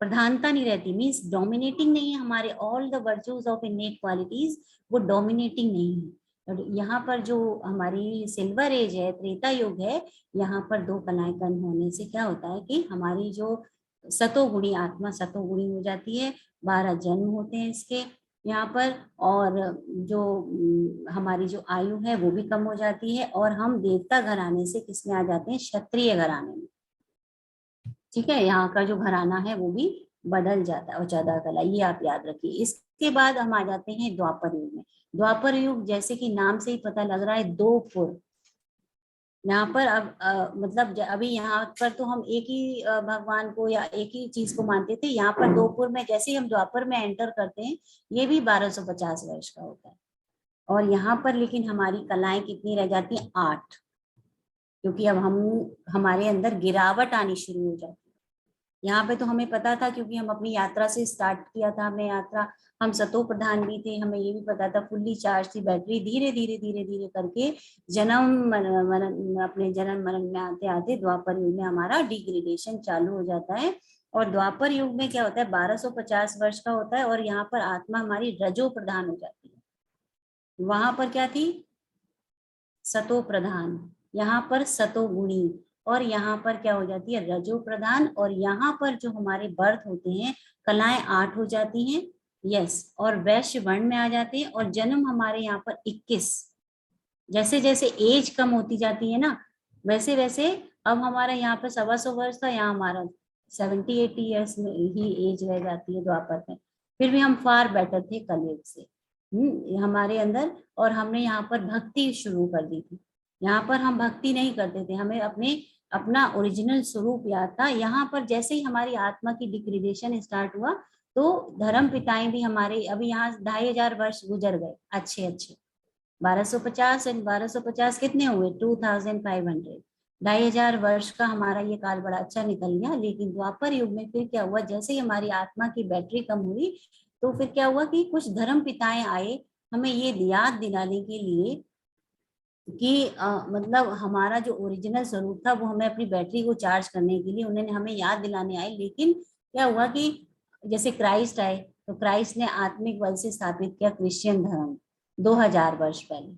प्रधानता नहीं रहती, मीन्स डोमिनेटिंग नहीं है। हमारे all the virtues of इनेट qualities वो डोमिनेटिंग नहीं है। और यहाँ पर जो हमारी सिल्वर एज है, त्रेता युग है, यहाँ पर 2 कलाएं कम होने से क्या होता है कि हमारी जो सतोगुणी आत्मा सतोगुणी हो जाती है। 12 जन्म होते हैं इसके यहाँ पर। और जो हमारी जो आयु है वो भी कम हो जाती है, और हम देवता घराने से किसमें आ जाते हैं, क्षत्रिय घराने में। ठीक है, यहाँ का जो घराना है वो भी बदल जाता है। और 14 कला, ये आप याद रखिए। इसके बाद हम आ जाते हैं द्वापर युग में। द्वापर युग जैसे कि नाम से ही पता लग रहा है, 2 पुर। यहाँ पर अब मतलब अभी यहाँ पर तो हम एक ही भगवान को या एक ही चीज को मानते थे। यहाँ पर 2 पुर में जैसे ही हम द्वापर में एंटर करते हैं, ये भी 1250 वर्ष का होता है। और यहाँ पर लेकिन हमारी कलाएं कितनी रह जाती हैं, 8। क्योंकि अब हमारे अंदर गिरावट आनी शुरू हो जाती है। यहाँ पे तो हमें पता था, क्योंकि हम अपनी यात्रा से स्टार्ट किया था हमने यात्रा, हम सतो प्रधान भी थे, हमें ये भी पता था, फुल्ली चार्ज थी बैटरी। धीरे धीरे धीरे धीरे करके जन्म मरण, अपने जन्म मरण में आते आते द्वापर युग में हमारा डिग्रेडेशन चालू हो जाता है। और द्वापर युग में क्या होता है, 1250 वर्ष का होता है। और यहाँ पर आत्मा हमारी रजो प्रधान हो जाती है। वहां पर क्या थी, सतो प्रधान, यहाँ पर सतो गुणी। और यहाँ पर क्या हो जाती है, रजो प्रधान। और यहाँ पर जो हमारे बर्थ होते हैं, कलाएं 8 हो जाती हैं, यस। और वैश्य वर्ण में आ जाते हैं। और जन्म हमारे यहाँ पर 21। जैसे जैसे एज कम होती जाती है ना, वैसे वैसे अब हमारा यहाँ पर 125 वर्ष था, यहाँ हमारा 70-80 ईयर्स में ही एज रह जाती है द्वापर में। फिर भी हम फार बेटर थे कलयुग से हमारे अंदर। और हमने यहाँ पर भक्ति शुरू कर दी थी। यहाँ पर हम भक्ति नहीं करते थे, हमें अपना ओरिजिनल स्वरूप याद था। यहाँ पर जैसे ही हमारी आत्मा की डिग्रेडेशन स्टार्ट हुआ, तो धर्म पिताएं भी हमारे, अभी यहाँ 2500 वर्ष गुजर गए अच्छे। 1250 एंड 1250 कितने हुए, 2500। 2500 वर्ष का हमारा ये काल बड़ा अच्छा निकल गया। लेकिन द्वापर युग में फिर क्या हुआ, जैसे ही हमारी आत्मा की बैटरी कम हुई, तो फिर क्या हुआ कि कुछ धर्म पिताएं आए हमें ये याद दिलाने के लिए कि मतलब हमारा जो ओरिजिनल स्वरूप था वो हमें अपनी बैटरी को चार्ज करने के लिए उन्होंने हमें याद दिलाने आए। लेकिन क्या हुआ कि जैसे क्राइस्ट आए तो क्राइस्ट ने आत्मिक बल से स्थापित किया क्रिश्चियन धर्म 2000 वर्ष पहले।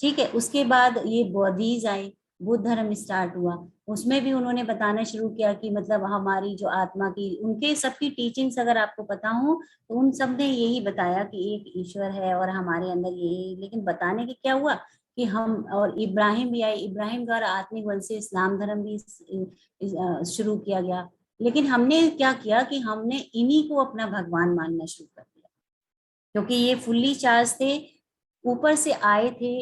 ठीक है, उसके बाद ये बौद्धीज आए, बुद्ध धर्म स्टार्ट हुआ, उसमें भी उन्होंने बताना शुरू किया कि मतलब हमारी जो आत्मा की, उनके सबकी टीचिंग्स अगर आपको पता हो तो उन सब ने यही बताया कि एक ईश्वर है और हमारे अंदर ये। लेकिन बताने के क्या हुआ कि हम, और इब्राहिम भी आए, इब्राहिम द्वारा आत्मिक बल से इस्लाम धर्म भी शुरू किया गया। लेकिन हमने क्या किया कि हमने इन्हीं को अपना भगवान मानना शुरू कर दिया, क्योंकि ये फुल्ली चार्ज थे, ऊपर से आए थे,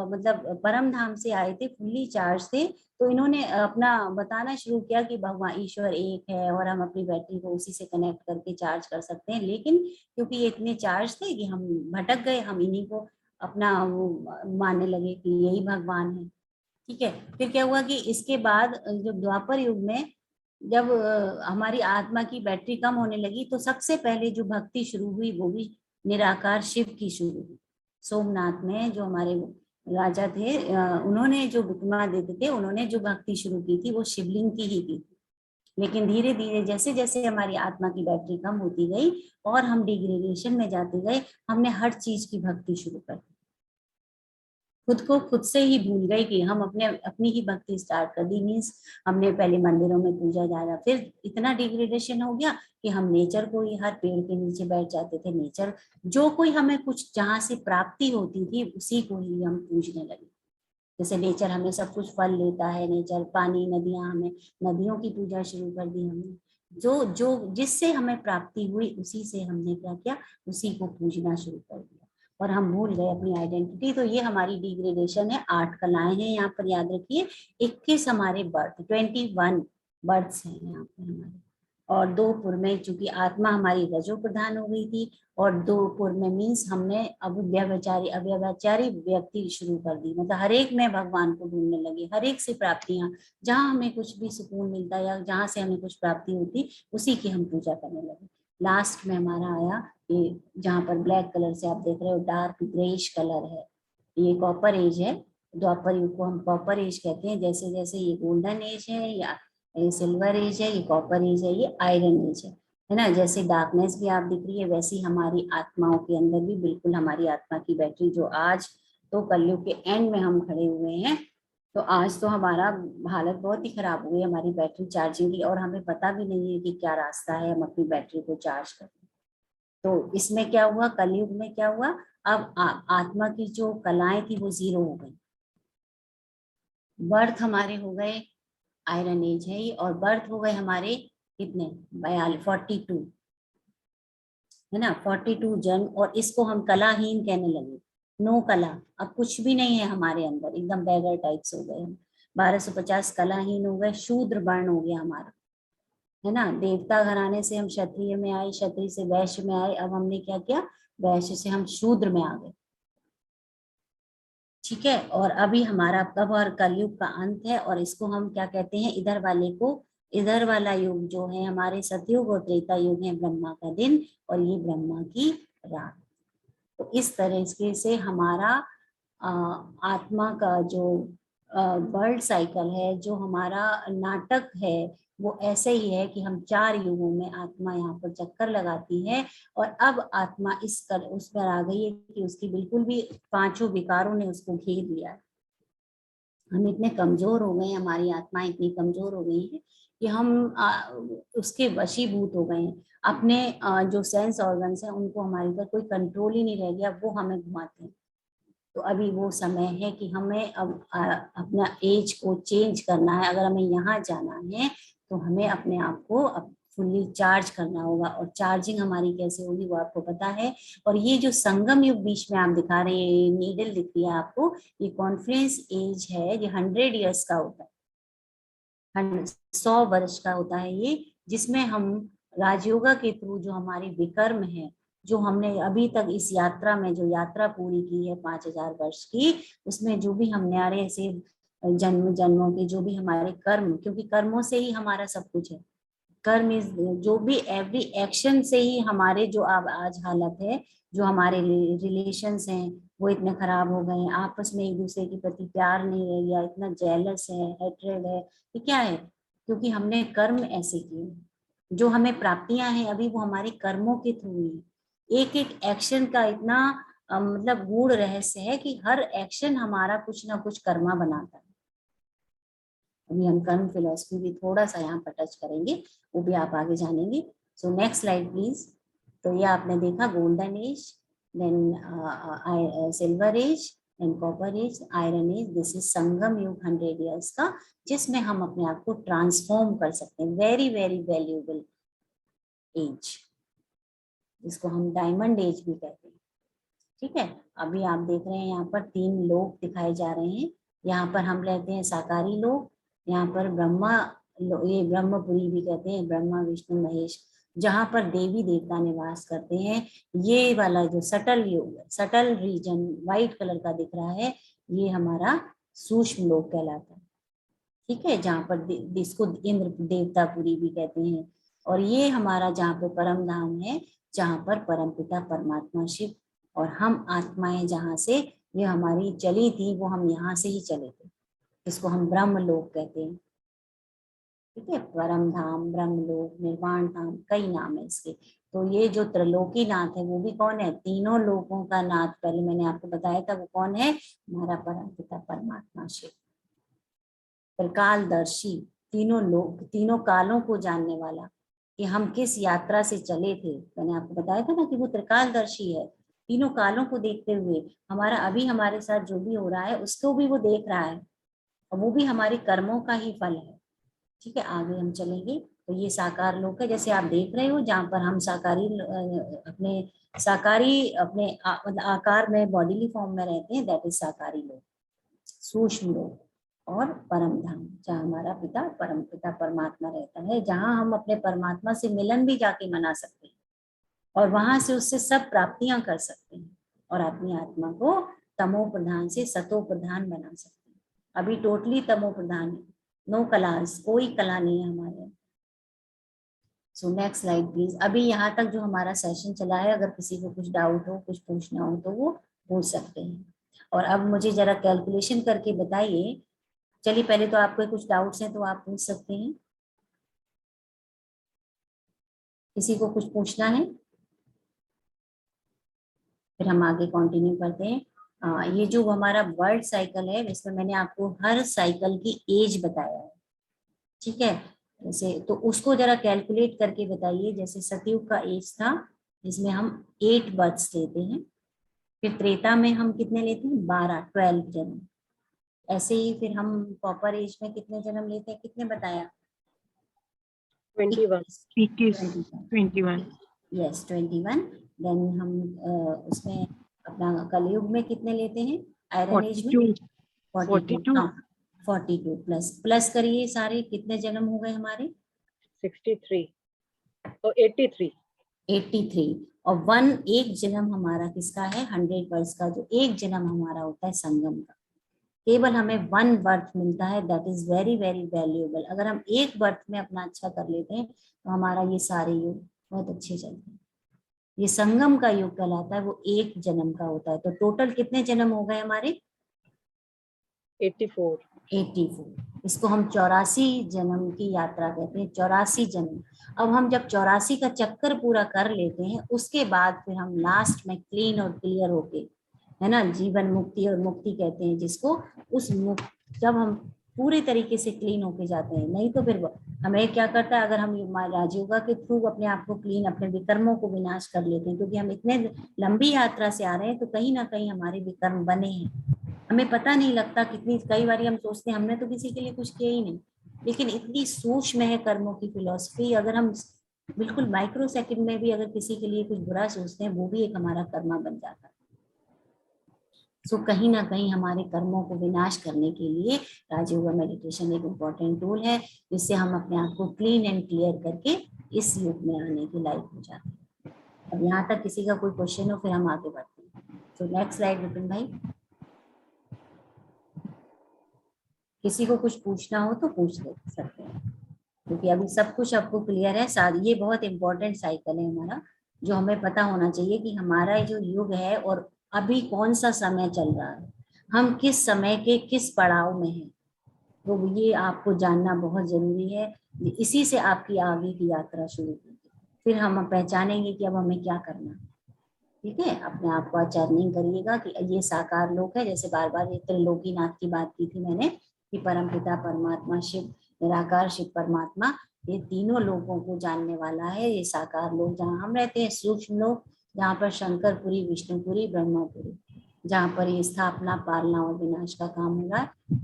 मतलब परम धाम से आए थे, फुल्ली चार्ज थे। तो इन्होंने अपना बताना शुरू किया कि भगवान ईश्वर एक है और हम अपनी बैटरी को उसी से कनेक्ट करके चार्ज कर सकते हैं। लेकिन क्योंकि ये इतने चार्ज थे कि हम भटक गए, हम इन्हीं को अपना वो मानने लगे कि यही भगवान है। ठीक है, फिर क्या हुआ कि इसके बाद जो द्वापर युग में जब हमारी आत्मा की बैटरी कम होने लगी तो सबसे पहले जो भक्ति शुरू हुई वो भी निराकार शिव की शुरू हुई। सोमनाथ में जो हमारे राजा थे, उन्होंने जो विक्रमादित्य थे, उन्होंने जो भक्ति शुरू की थी वो शिवलिंग की ही की थी। लेकिन धीरे धीरे जैसे जैसे हमारी आत्मा की बैटरी कम होती गई और हम डिग्रेडेशन में जाते गए, हमने हर चीज की भक्ति शुरू कर दी, खुद को खुद से ही भूल गए कि हम अपनी ही भक्ति स्टार्ट कर दी। मीन्स हमने पहले मंदिरों में पूजा जाना, फिर इतना डिग्रेडेशन हो गया कि हम नेचर को ही, हर पेड़ के नीचे बैठ जाते थे, नेचर जो कोई हमें कुछ जहाँ से प्राप्ति होती थी उसी को ही हम पूजने लगे। जैसे नेचर हमें सब कुछ फल देता है, नेचर, पानी, नदियां, हमें नदियों की पूजा शुरू कर दी हमने। जो जो जिससे हमें प्राप्ति हुई उसी से हमने क्या किया, उसी को पूजना शुरू कर दिया और हम भूल गए अपनी आइडेंटिटी। तो ये हमारी डिग्रेडेशन है। 8 कलाएं हैं यहाँ पर, याद रखिए। 21 हमारे बर्थ, 21 बर्थ्स हैं यहाँ पर हमारे। और 2 पूर्व में चूंकि आत्मा हमारी रजो प्रधान हो गई थी, और 2 पूर्व में मीन्स हमने अब अव्यभिचारी व्यक्ति शुरू कर दी। मतलब हर एक में भगवान को ढूंढने लगे, हर एक से प्राप्तियां, जहाँ हमें कुछ भी सुकून मिलता या जहाँ से हमें कुछ प्राप्ति होती उसी की हम पूजा करने लगे। लास्ट में हमारा आया ये, जहाँ पर ब्लैक कलर से आप देख रहे हो, डार्क ग्रेइश कलर है, ये कॉपर एज है। द्वापर युग को हम कॉपर एज कहते हैं। जैसे जैसे ये गोल्डन एज है या ये सिल्वर एज है, ये कॉपर एज है, ये आयरन एज है ना। जैसे डार्कनेस भी आप दिख रही है, वैसी हमारी आत्माओं के अंदर भी बिल्कुल हमारी आत्मा की बैटरी, जो आज तो कलयुग के एंड में हम खड़े हुए हैं, तो आज तो हमारा हालत बहुत ही खराब हुई हमारी बैटरी चार्जिंग की, और हमें पता भी नहीं है कि क्या रास्ता है हम अपनी बैटरी को चार्ज करें। तो इसमें क्या हुआ, कलयुग में क्या हुआ, अब आत्मा की जो कलाएं थी वो 0 हो गई। बर्थ हमारे हो गए, आयरन एज है ये, और बर्थ हो गए हमारे कितने, 42 है ना, 42 जन्म। और इसको हम कलाहीन कहने लगे, नो कला, अब कुछ भी नहीं है हमारे अंदर, एकदम बैगर टाइप्स हो गए हम। 1250 कलाहीन हो गए, शूद्र वर्ण हो गया हमारा, है ना। देवता घराने से हम क्षत्रिय में आए, क्षत्रिय से वैश्य में आए, अब हमने क्या किया, वैश्य से हम शूद्र में आ गए। ठीक है, और अभी हमारा कब और कलयुग का अंत है, और इसको हम क्या कहते हैं, इधर वाले को, इधर वाला युग जो है हमारे सतयुग और त्रेता युग है ब्रह्मा का दिन, और ये ब्रह्मा की रात। तो इस तरह से हमारा आत्मा का जो वर्ल्ड साइकिल है, जो हमारा नाटक है, वो ऐसे ही है कि हम 4 युगों में आत्मा यहाँ पर चक्कर लगाती है। और अब आत्मा उस पर आ गई है कि उसकी बिल्कुल भी 5 विकारों ने उसको घेर लिया है। हम इतने कमजोर हो गए, हमारी आत्मा इतनी कमजोर हो गई है कि हम उसके वशीभूत हो गए हैं। अपने जो सेंस ऑर्गन्स हैं उनको हमारे ऊपर कोई कंट्रोल ही नहीं रह गया, वो हमें घुमाते हैं। तो अभी वो समय है कि हमें अब अपना एज को चेंज करना है। अगर हमें यहाँ जाना है तो हमें अपने आप को अब फुल्ली चार्ज करना होगा, और चार्जिंग हमारी कैसे होगी वो आपको पता है। और ये जो संगम युग बीच में आप दिखा रहे हैं, नीडल दिख रही है आपको, ये कॉन्फ्रेंस एज है, ये 100 ईयर्स का होता है, 100 वर्ष का होता है ये, जिसमें हम राजयोगा के थ्रू जो हमारी विकर्म है, जो हमने अभी तक इस यात्रा में जो यात्रा पूरी की है 5000 वर्ष की, उसमें जो भी हमने ऐसे जन्म जन्मों के जो भी हमारे कर्म, क्योंकि कर्मों से ही हमारा सब कुछ है, कर्म इज जो भी एवरी एक्शन से ही हमारे जो अब आज हालत है, जो हमारे रिलेशंस हैं, वो इतने खराब हो गए हैं, आपस में एक दूसरे के प्रति प्यार नहीं रह गया, इतना जेलस है, हेट्रेड है, ये क्या है? क्योंकि हमने कर्म ऐसे किए। जो हमें प्राप्तियां हैं अभी वो हमारे कर्मों के थ्रू ही। एक एक एक्शन का इतना मतलब गूढ़ रहस्य है कि हर एक्शन हमारा कुछ ना कुछ कर्मा बनाता है। अभी हम कर्म फिलोसफी भी थोड़ा सा यहाँ पर टच करेंगे, वो भी आप आगे जानेंगे। So next slide please. तो ये आपने देखा golden age, then silver age, then copper age, iron age. This is Sangam युग 100 ईयर्स का, जिसमें हम अपने आप को ट्रांसफॉर्म कर सकते हैं। वेरी वेरी वैल्यूएबल एज, जिसको हम डायमंड एज भी कहते हैं। ठीक है, अभी आप देख रहे हैं यहाँ पर 3 लोक दिखाए जा रहे हैं। यहाँ पर हम रहते हैं साकारी लोक, यहाँ पर ये ब्रह्मपुरी भी कहते हैं, ब्रह्मा विष्णु महेश, जहाँ पर देवी देवता निवास करते हैं। ये वाला जो सटल योग, सटल रीजन व्हाइट कलर का दिख रहा है, ये हमारा सूक्ष्म लोक कहलाता है। ठीक है, जहाँ पर जिसको इंद्र देवतापुरी भी कहते हैं। और ये हमारा जहाँ पे परम धाम है, जहाँ पर परमपिता परमात्मा शिव और हम आत्माएं जहाँ से ये हमारी चली थी, वो हम यहाँ से ही चले थे, इसको हम ब्रह्म लोक कहते हैं। ठीक है, परम धाम, ब्रह्म लोक, निर्वाण धाम, कई नाम है इसके। तो ये जो त्रिलोकी नाथ है वो भी कौन है? तीनों लोकों का नाथ, पहले मैंने आपको बताया था वो कौन है? हमारा परमपिता परमात्मा शिव। त्रिकालदर्शी, तीनों लोक, तीनों कालों को जानने वाला, कि हम किस यात्रा से चले थे। मैंने आपको बताया था ना कि वो त्रिकालदर्शी है, तीनों कालों को देखते हुए हमारा अभी हमारे साथ जो भी हो रहा है उसको भी वो देख रहा है, और वो भी हमारे कर्मों का ही फल है। ठीक है, आगे हम चलेंगे। तो ये साकार लोक है, जैसे आप देख रहे हो, जहाँ पर हम अपने मतलब आकार में बॉडीली फॉर्म में रहते हैं, दैट इज साकारी लोक, सूक्ष्म लोक। और परम धाम, जहाँ हमारा परम पिता परमात्मा रहता है, जहाँ हम अपने परमात्मा से मिलन भी जाके मना सकते हैं, और वहां से उससे सब प्राप्तियां कर सकते हैं, और अपनी आत्मा को तमो प्रधान से सतो प्रधान बना सकते हैं। अभी टोटली तमो प्रधान है, नो कलास, कोई कला नहीं है हमारे। सो नेक्स्ट स्लाइड प्लीज। अभी यहाँ तक जो हमारा सेशन चला है, अगर किसी को कुछ डाउट हो, कुछ पूछना हो, तो वो पूछ सकते हैं। और अब मुझे जरा कैलकुलेशन करके बताइए। चलिए, पहले तो आपको कुछ डाउट्स हैं तो आप पूछ सकते हैं। किसी को कुछ पूछना है? फिर हम आगे कंटिन्यू करते हैं। ये जो हमारा वर्ल्ड साइकिल है, इसमें मैंने आपको हर साइकिल की एज बताया है। ठीक है, जैसे तो उसको जरा कैलकुलेट करके बताइए। जैसे सतयुग का एज था, जिसमें हम 8 बर्थ्स लेते हैं। फिर त्रेता में हम कितने लेते हैं? 12 जन्म। ऐसे ही फिर हम कॉपर एज में कितने जन्म लेते हैं? कितने बताया? 21 यस, 21। देन हम उसमें अपना कलयुग में कितने लेते हैं? आयरन एज में 42। हाँ, 42 प्लस करिए सारे, कितने जन्म हो गए हमारे? 63 और 83 और एक जन्म हमारा किसका है? 100 वर्ष का जो एक जन्म हमारा होता है संगम का। केवल हमें 1 बर्थ मिलता है, that is very very valuable. अगर हम एक बर्थ में अपना अच्छा कर लेते हैं तो हमारा ये सारे युग बहुत अच्छे चलते हैं। ये संगम का युग कहलाता है, वो एक जन्म का होता है। तो टोटल कितने जन्म हो गए हमारे? 84। इसको हम 84 जन्म की यात्रा कहते हैं, 84 जन्म। अब हम जब 84 का चक्कर पूरा कर लेते हैं, उसके बाद फिर हम लास्ट में क्लीन और क्लियर होके, है ना, जीवन मुक्ति और मुक्ति कहते हैं जिसको, जब हम पूरे तरीके से क्लीन होके जाते हैं। नहीं तो फिर हमें क्या करता है, अगर हम राजयोगा के थ्रू अपने आप को क्लीन, अपने विकर्मों को विनाश कर लेते हैं, क्योंकि हम इतने लंबी यात्रा से आ रहे हैं, तो कहीं ना कहीं हमारे विकर्म बने हैं, हमें पता नहीं लगता। कई बार हम सोचते हैं हमने तो किसी के लिए कुछ किया ही नहीं, लेकिन इतनी सूक्ष्म है कर्मों की फिलॉसफी। अगर हम बिल्कुल माइक्रो सेकंड में भी अगर किसी के लिए कुछ बुरा सोचते हैं, वो भी एक हमारा कर्मा बन जाता है। सो कहीं ना कहीं हमारे कर्मों को विनाश करने के लिए राजयोगा मेडिटेशन एक इम्पोर्टेंट टूल है, जिससे हम अपने आप को क्लीन एंड क्लियर करके इस युग में आने के लायक हो जाते हैं। अब यहाँ तक किसी का कोई क्वेश्चन हो, फिर हम आगे बढ़ते हैं। तो नेक्स्ट स्लाइड विपिन भाई। किसी को कुछ पूछना हो तो पूछ सकते हैं, क्योंकि अभी सब कुछ आपको क्लियर है। साथ ये बहुत इंपॉर्टेंट साइकिल है हमारा, जो हमें पता होना चाहिए कि हमारा जो युग है और अभी कौन सा समय चल रहा है, हम किस समय के किस पड़ाव में हैं, तो ये आपको जानना बहुत जरूरी है। इसी से आपकी आगे की यात्रा शुरू होगी, फिर हम पहचानेंगे कि अब हमें क्या करना है। ठीक है, अपने आप को आचार नहीं करिएगा कि ये साकार लोक है, जैसे बार बार ये त्रिलोकीनाथ की बात की थी मैंने कि परमपिता परमात्मा शिव, निराकार शिव परमात्मा, ये तीनों लोगों को जानने वाला है। ये साकार लोक जहाँ हम रहते हैं, सूक्ष्म लोक, जहाँ पर शंकरपुरी, विष्णुपुरी, ब्रह्मपुरी, जहाँ पर ये स्थापना, पालना और विनाश का काम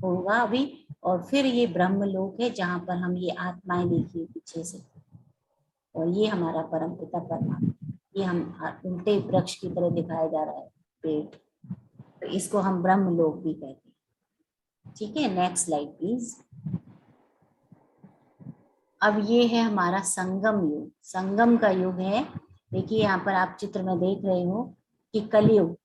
होगा अभी। और फिर ये ब्रह्म लोक है जहाँ पर हम ये आत्माएं देखिए पीछे से, और ये हमारा परमपिता परमात्मा, ये हम उल्टे वृक्ष की तरह दिखाया जा रहा है पेड़, तो इसको हम ब्रह्म लोक भी कहते हैं। ठीक है, नेक्स्ट स्लाइड प्लीज। अब ये है हमारा संगम युग, संगम का युग है। देखिए यहाँ पर आप चित्र में देख रहे हो कि कलयुग,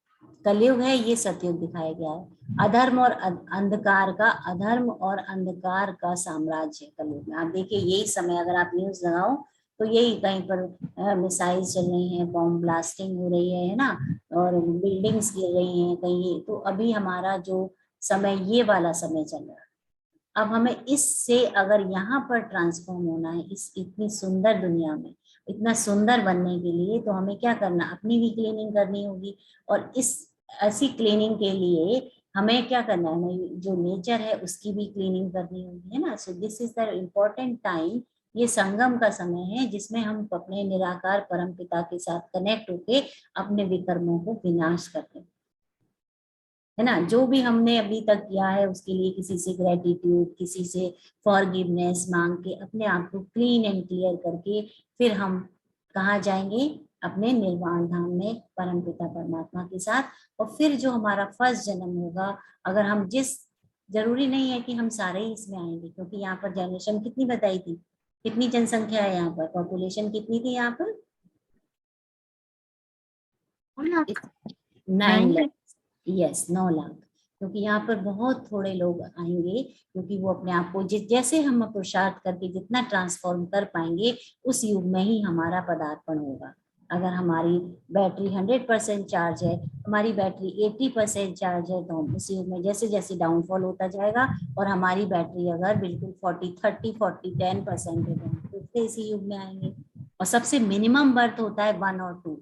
कलयुग है, ये सतयुग दिखाया गया है। अधर्म और अंधकार का, अधर्म और अंधकार का साम्राज्य है कलयुग में। आप देखिए यही समय, अगर आप न्यूज लगाओ तो यही, कहीं पर मिसाइल्स चल रही हैं, बॉम्ब ब्लास्टिंग हो रही है ना, और बिल्डिंग्स गिर रही हैं कहीं, तो अभी हमारा जो समय, ये वाला समय चल रहा है। अब हमें इससे अगर यहाँ पर ट्रांसफॉर्म होना है, इस इतनी सुंदर दुनिया में इतना सुंदर बनने के लिए, तो हमें क्या करना, अपनी भी क्लीनिंग करनी होगी। और इस ऐसी क्लीनिंग के लिए हमें क्या करना है, हमें जो नेचर है उसकी भी क्लीनिंग करनी होगी, है ना। So this is the important time, ये संगम का समय है जिसमें हम अपने निराकार परम पिता के साथ कनेक्ट होके अपने विकर्मों को विनाश करते हैं, है ना। जो भी हमने अभी तक किया है उसके लिए किसी से ग्रेटिट्यूड, किसी से फॉरगिवनेस मांग के अपने आप को क्लीन एंड क्लियर करके फिर हम कहाँ जाएंगे, अपने निर्वाण धाम में परम पिता परमात्मा के साथ। और फिर जो हमारा फर्स्ट जन्म होगा, अगर हम जरूरी नहीं है कि हम सारे ही इसमें आएंगे, क्योंकि यहाँ पर जनरेशन कितनी बताई थी, कितनी जनसंख्या है यहाँ पर, पॉपुलेशन कितनी थी यहाँ पर, 9 लाख, यस 9 लाख। क्योंकि यहाँ पर बहुत थोड़े लोग आएंगे, क्योंकि वो अपने आप को जैसे हम पुरुषार्थ करके जितना ट्रांसफॉर्म कर पाएंगे, उस युग में ही हमारा पदार्पण होगा। अगर हमारी बैटरी 100% चार्ज है, हमारी बैटरी 80% चार्ज है, तो हम उस युग में जैसे जैसे डाउनफॉल होता जाएगा, और हमारी बैटरी अगर बिल्कुल 10% है, तो फिर इसी युग में आएंगे। और सबसे मिनिमम बर्थ होता है 1 और 2,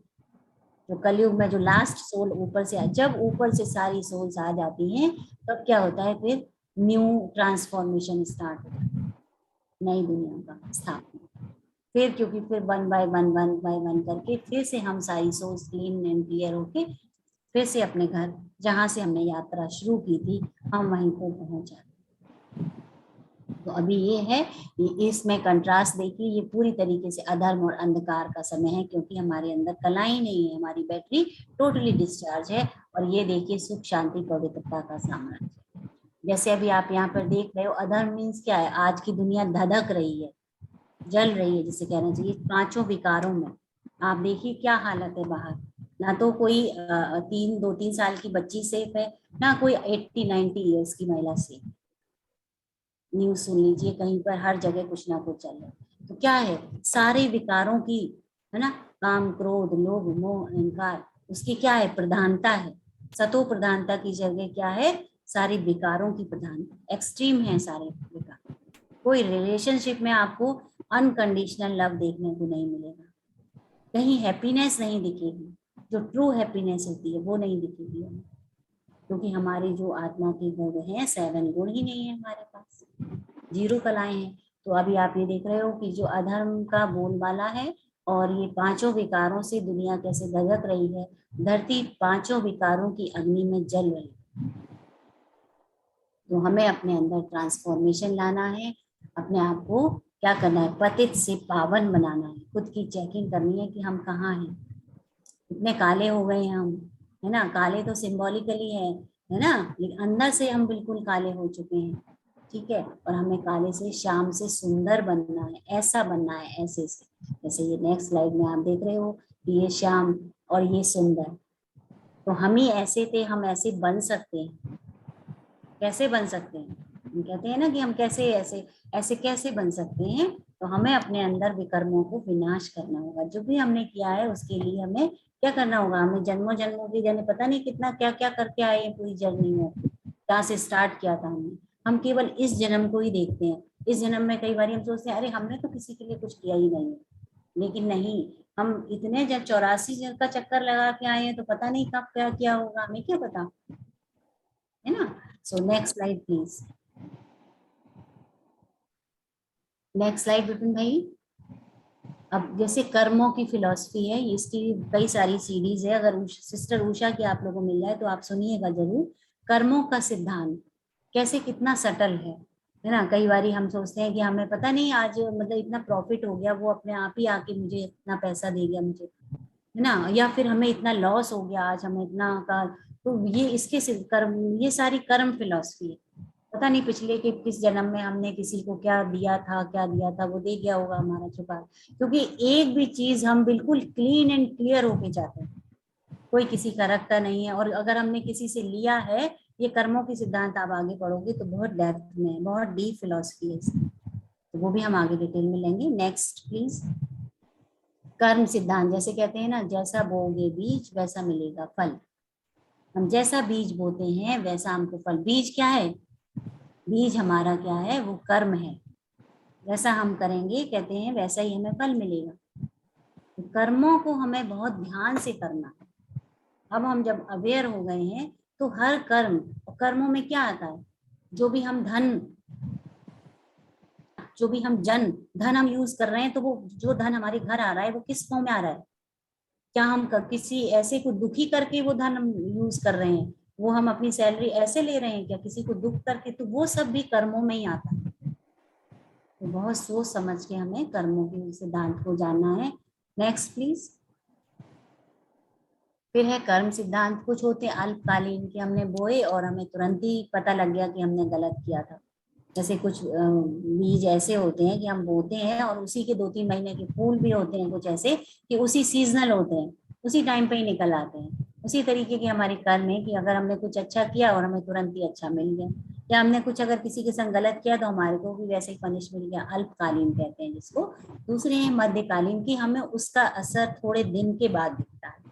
जो कलयुग में जो लास्ट सोल ऊपर से, जब ऊपर से सारी सोल्स आ जाती हैं, तब क्या होता है, फिर न्यू ट्रांसफॉर्मेशन स्टार्ट होता है, नई दुनिया का स्थापना। फिर क्योंकि फिर 1 बाय 1 करके फिर से हम सारी सोल्स क्लीन एंड क्लियर होके फिर से अपने घर, जहाँ से हमने यात्रा शुरू की थी, हम वहीं पर पहुंच जाते। तो अभी ये है, इसमें कंट्रास्ट देखिए, ये पूरी तरीके से अधर्म और अंधकार का समय है, क्योंकि हमारे अंदर कला ही नहीं है, हमारी बैटरी टोटली डिस्चार्ज है। और ये देखिए सुख शांति पवित्रता का साम्राज्य, जैसे अभी आप यहाँ पर देख रहे हो। अधर्म मीन्स क्या है, आज की दुनिया धधक रही है, जल रही है, जिसे कहना चाहिए 5 विकारों में। आप देखिए क्या हालत है बाहर, ना तो कोई 2-3 साल की बच्ची सेफ है, ना कोई 80-90 ईयर्स की महिला सेफ। न्यूज सुन लीजिए, कहीं पर हर जगह कुछ ना कुछ चल रहा है। तो क्या है, सारे विकारों की, है ना, काम क्रोध लोभ मोह अहंकार, उसकी क्या है, प्रधानता है। सतो प्रधानता की जगह क्या है, सारी विकारों की प्रधानता, एक्सट्रीम है सारे विकार। कोई रिलेशनशिप में आपको अनकंडीशनल लव देखने को नहीं मिलेगा, कहीं हैप्पीनेस नहीं दिखेगी, जो ट्रू हैप्पीनेस होती है वो नहीं दिखेगी हमें, क्योंकि हमारे जो आत्मा के गुण हैं, 7 गुण ही नहीं है हमारे पास, 0 कलाएं हैं। तो अभी आप ये देख रहे हो कि जो अधर्म का बोलबाला है, और ये 5 विकारों से दुनिया कैसे धधक रही है, धरती 5 विकारों की अग्नि में जल रही है। तो हमें अपने अंदर ट्रांसफॉर्मेशन लाना है, अपने आप को क्या करना है, पतित से पावन बनाना है, खुद की चेकिंग करनी है कि हम कहाँ हैं, इतने काले हो गए हैं हम, है ना। काले तो सिंबॉलिकली है ना, लेकिन अंदर से हम बिल्कुल काले हो चुके हैं, ठीक है। और हमें काले से श्याम से सुंदर बनना है, ऐसा बनना है, ऐसे से। जैसे ये नेक्स्ट स्लाइड में आप देख रहे हो कि ये श्याम और ये सुंदर, तो हम ही ऐसे थे, हम ऐसे बन सकते हैं। कैसे बन सकते हैं, हम कहते हैं ना कि हम कैसे ऐसे कैसे बन सकते हैं, तो हमें अपने अंदर विकर्मों को विनाश करना होगा। जो भी हमने किया है उसके लिए हमें क्या करना होगा, हमें जन्मों जन्मों की जाने पता नहीं कितना क्या क्या करके आए हैं पूरी जर्नी में, कहाँ से स्टार्ट किया था हमने। हम केवल इस जन्म को ही देखते हैं। इस जन्म में कई बार हम सोचते हैं अरे हमने तो किसी के लिए कुछ किया ही नहीं है, लेकिन नहीं, हम इतने जब 84 का चक्कर लगा के आए हैं तो पता नहीं कब क्या किया होगा, हमें क्या पता, है ना। सो next slide please, next slide Vipin भाई। अब जैसे कर्मों की फिलॉसफी है, इसकी कई सारी सीरीज है, अगर सिस्टर उषा की आप लोगों को मिल जाए तो आप सुनिएगा जरूर। कर्मों का सिद्धांत कैसे कितना सटल है ना। कई बार हम सोचते हैं कि हमें पता नहीं आज मतलब इतना प्रॉफिट हो गया, वो अपने आप ही आके मुझे इतना पैसा दे गया मुझे, है ना, या फिर हमें इतना लॉस हो गया आज, हमें इतना का, तो ये इसके कर्म, ये सारी कर्म फिलॉसफी है। पता नहीं पिछले के किस जन्म में हमने किसी को क्या दिया था, वो दे गया होगा हमारा छुपा, क्योंकि एक भी चीज हम बिल्कुल क्लीन एंड क्लियर होके जाते हैं, कोई किसी का रखता नहीं है। और अगर हमने किसी से लिया है, ये कर्मों की सिद्धांत आप आगे पढ़ोगे तो बहुत डेप्थ में, बहुत डीप फिलॉसफी है इसकी, तो वो भी हम आगे डिटेल में लेंगे। Next please. कर्म सिद्धांत जैसे कहते हैं ना, जैसा बोओगे बीज वैसा मिलेगा फल। हम जैसा बीज बोते हैं वैसा हमको फल। बीज क्या है, बीज हमारा क्या है, वो कर्म है। जैसा हम करेंगे कहते हैं वैसा ही हमें फल मिलेगा। तो कर्मों को हमें बहुत ध्यान से करना है। अब हम जब अवेयर हो गए हैं तो हर कर्म, और कर्मों में क्या आता है, जो भी हम धन, जो भी हम धन हम यूज कर रहे हैं, तो वो जो धन हमारे घर आ रहा है वो किस फॉर्म में आ रहा है, क्या हम किसी ऐसे को दुखी करके वो धन हम यूज कर रहे हैं, वो हम अपनी सैलरी ऐसे ले रहे हैं क्या किसी को दुख करके, तो वो सब भी कर्मों में ही आता है। तो बहुत सोच समझ के हमें कर्मों के सिद्धांत को जानना है। Next please. फिर है कर्म सिद्धांत। कुछ होते हैं अल्पकालीन के, हमने बोए और हमें तुरंत ही पता लग गया कि हमने गलत किया था। जैसे कुछ बीज ऐसे होते हैं कि हम बोते हैं और उसी के 2-3 महीने के फूल भी होते हैं कुछ ऐसे कि उसी सीजनल होते हैं, उसी टाइम पे ही निकल आते हैं। उसी तरीके की हमारी कर्म है कि अगर हमने कुछ अच्छा किया और हमें तुरंत ही अच्छा मिल गया, या हमने कुछ अगर किसी के संग गलत किया तो हमारे को भी वैसे ही पनिश मिल गया। अल्पकालीन कहते हैं जिसको। दूसरे हैं मध्यकालीन की, हमें उसका असर थोड़े दिन के बाद दिखता है।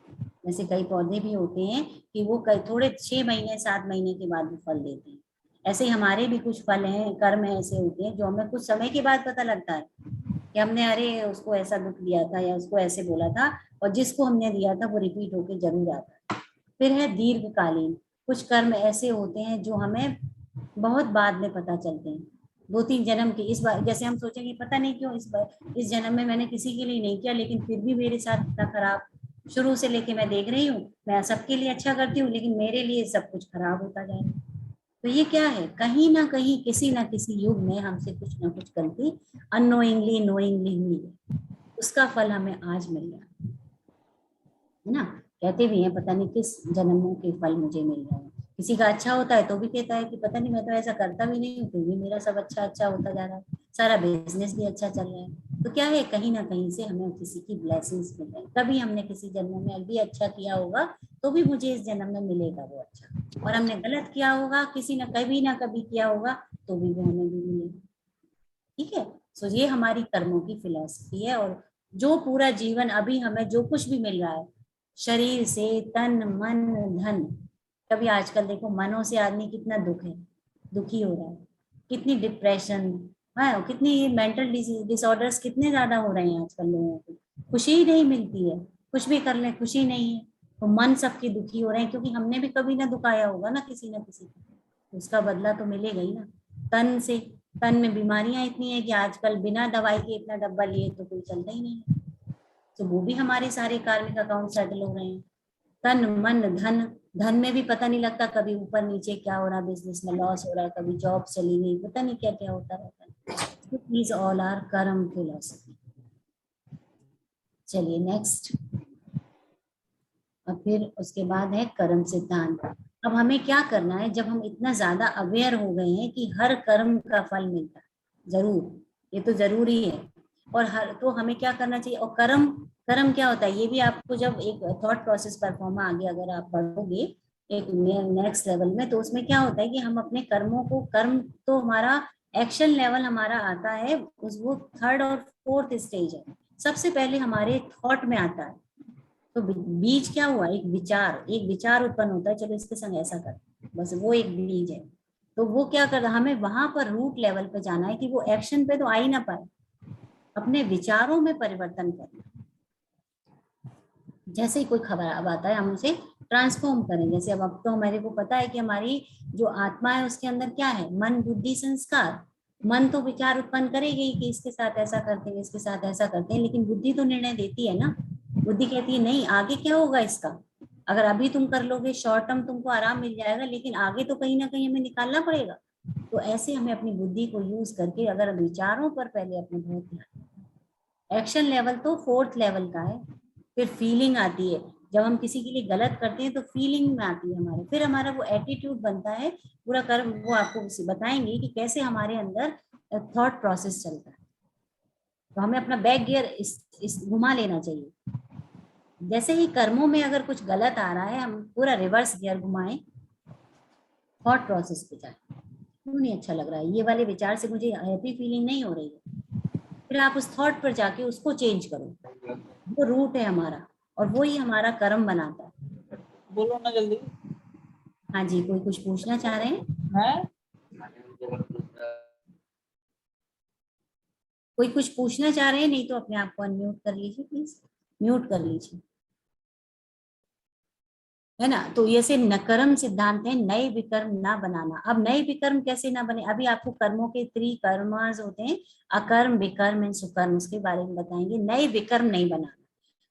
जैसे कई पौधे भी होते हैं कि वो थोड़े 6 महीने 7 महीने के बाद भी फल देते हैं। ऐसे ही हमारे भी कुछ फल हैं, कर्म ऐसे होते हैं जो हमें कुछ समय के बाद पता लगता है कि हमने अरे उसको ऐसा दुख दिया था या उसको ऐसे बोला था, और जिसको हमने दिया था वो रिपीट होके जरूर आता है। फिर है दीर्घकालीन। कुछ कर्म ऐसे होते हैं जो हमें बहुत बाद में पता चलते हैं, 2-3 जन्म के। इस बार जैसे हम सोचेंगे पता नहीं क्यों इस जन्म में मैंने किसी के लिए नहीं किया, लेकिन फिर भी मेरे साथ इतना खराब, शुरू से लेके मैं देख रही हूँ, मैं सबके लिए अच्छा करती हूँ लेकिन मेरे लिए सब कुछ खराब होता जाएगा। तो ये क्या है, कहीं ना कहीं किसी ना किसी युग में हमसे कुछ ना कुछ गलती अननोइंगली नोइंगली हुई है, उसका फल हमें आज मिल गया, है ना। कहते भी हैं पता नहीं किस जन्मों के फल मुझे मिल रहे हैं। किसी का अच्छा होता है तो भी कहता है कि पता नहीं मैं तो ऐसा करता भी नहीं हूँ, फिर भी मेरा सब अच्छा अच्छा होता जा रहा है, सारा बिजनेस भी अच्छा चल रहा है। तो क्या है, कहीं ना कहीं से हमें किसी की ब्लेसिंग्स मिल रही है। कभी हमने किसी जन्म में भी अच्छा किया होगा तो भी मुझे इस जन्म में मिलेगा वो अच्छा, और हमने गलत किया होगा किसी ने कभी ना कभी किया होगा तो भी वो हमें भी मिलेगा। ठीक है। सो ये हमारी कर्मों की फिलॉसफी है। और जो पूरा जीवन अभी हमें जो कुछ भी मिल रहा है शरीर से, तन मन धन, कभी आजकल देखो मनों से आदमी कितना दुखी हो रहा है, कितनी डिप्रेशन है, कितनी मेंटल डिसऑर्डर्स कितने ज्यादा हो रहे हैं आजकल लोगों को, खुशी ही नहीं मिलती है, कुछ भी कर ले खुशी नहीं है। तो मन सबके दुखी हो रहे हैं क्योंकि हमने भी कभी ना दुखाया होगा ना किसी को, उसका बदला तो मिलेगा ही ना। तन से, तन में बीमारियां इतनी है कि आजकल बिना दवाई के इतना डब्बा लिए तो कोई चलता ही नहीं है, तो वो भी हमारे सारे कार्मिक अकाउंट सेटल हो रहे हैं। तन मन धन, धन में भी पता नहीं लगता कभी ऊपर नीचे क्या हो रहा है, बिजनेस में लॉस हो रहा है, कभी जॉब चली गई, पता नहीं क्या क्या होता रहता है। दीज ऑल आर कर्म फिलॉसफी। चलिए नेक्स्ट। और फिर उसके बाद है कर्म सिद्धांत। अब हमें क्या करना है, जब हम इतना ज्यादा अवेयर हो गए हैं कि हर कर्म का फल मिलता है जरूर, ये तो जरूरी है, और हर, तो हमें क्या करना चाहिए। और कर्म, कर्म क्या होता है ये भी आपको जब एक थॉट प्रोसेस परफॉर्म आगे अगर आप पढ़ोगे एक नेक्स्ट लेवल में, तो उसमें क्या होता है कि हम अपने कर्मों को, कर्म तो हमारा एक्शन लेवल हमारा आता है वो 3rd और 4th स्टेज है। सबसे पहले हमारे थॉट में आता है। तो बीज क्या हुआ, एक विचार उत्पन्न होता है, चलो इसके संग ऐसा कर, बस वो एक बीज है। तो वो क्या कर रहा, हमें वहां पर रूट लेवल पे जाना है कि वो एक्शन पे तो आ ही ना पाए, अपने विचारों में परिवर्तन करना। जैसे ही कोई खबर अब आता है हम उसे ट्रांसफॉर्म करें। जैसे अब तो हमारे को पता है कि हमारी जो आत्मा है उसके अंदर क्या है, मन बुद्धि संस्कार। मन तो विचार उत्पन्न करेगी कि इसके साथ ऐसा करते हैं, इसके साथ ऐसा करते हैं, लेकिन बुद्धि तो निर्णय देती है ना। बुद्धि कहती है नहीं आगे क्या होगा इसका, अगर अभी तुम कर लोगे शॉर्ट टर्म तुमको आराम मिल जाएगा, लेकिन आगे तो कहीं ना कहीं हमें निकालना पड़ेगा। तो ऐसे हमें अपनी बुद्धि को यूज करके अगर विचारों पर पहले अपने बहुत ध्यान। एक्शन लेवल तो 4th लेवल का है। फिर फीलिंग आती है, जब हम किसी के लिए गलत करते हैं तो फीलिंग में आती है हमारे, फिर हमारा वो एटीट्यूड बनता है पूरा कर्म। वो आपको बताएंगे कि कैसे हमारे अंदर थॉट प्रोसेस चलता है। तो हमें अपना बैक गियर इस घुमा लेना चाहिए। जैसे ही कर्मों में अगर कुछ गलत आ रहा है, हम पूरा रिवर्स गियर घुमाएं, थॉट प्रोसेस पे जाए। क्यों नहीं अच्छा लग रहा है, ये वाले विचार से मुझे हैप्पी फीलिंग नहीं हो रही है, फिर आप उस थॉट पर जाके उसको चेंज करो। वो रूट है हमारा और वो ही हमारा कर्म बनाता है। बोलो ना जल्दी। हाँ जी, कोई कुछ पूछना चाह रहे हैं? कोई कुछ पूछना चाह रहे हैं? नहीं तो अपने आप को अनम्यूट कर लीजिए प्लीज, म्यूट कर लीजिए, है ना। तो ये से नकर्म सिद्धांत है, नए विकर्म ना बनाना। अब नए विकर्म कैसे ना बने, अभी आपको कर्मों के 3 कर्मास होते हैं, अकर्म विकर्म एंड सुकर्म, उसके बारे में बताएंगे। नए विकर्म नहीं बनाना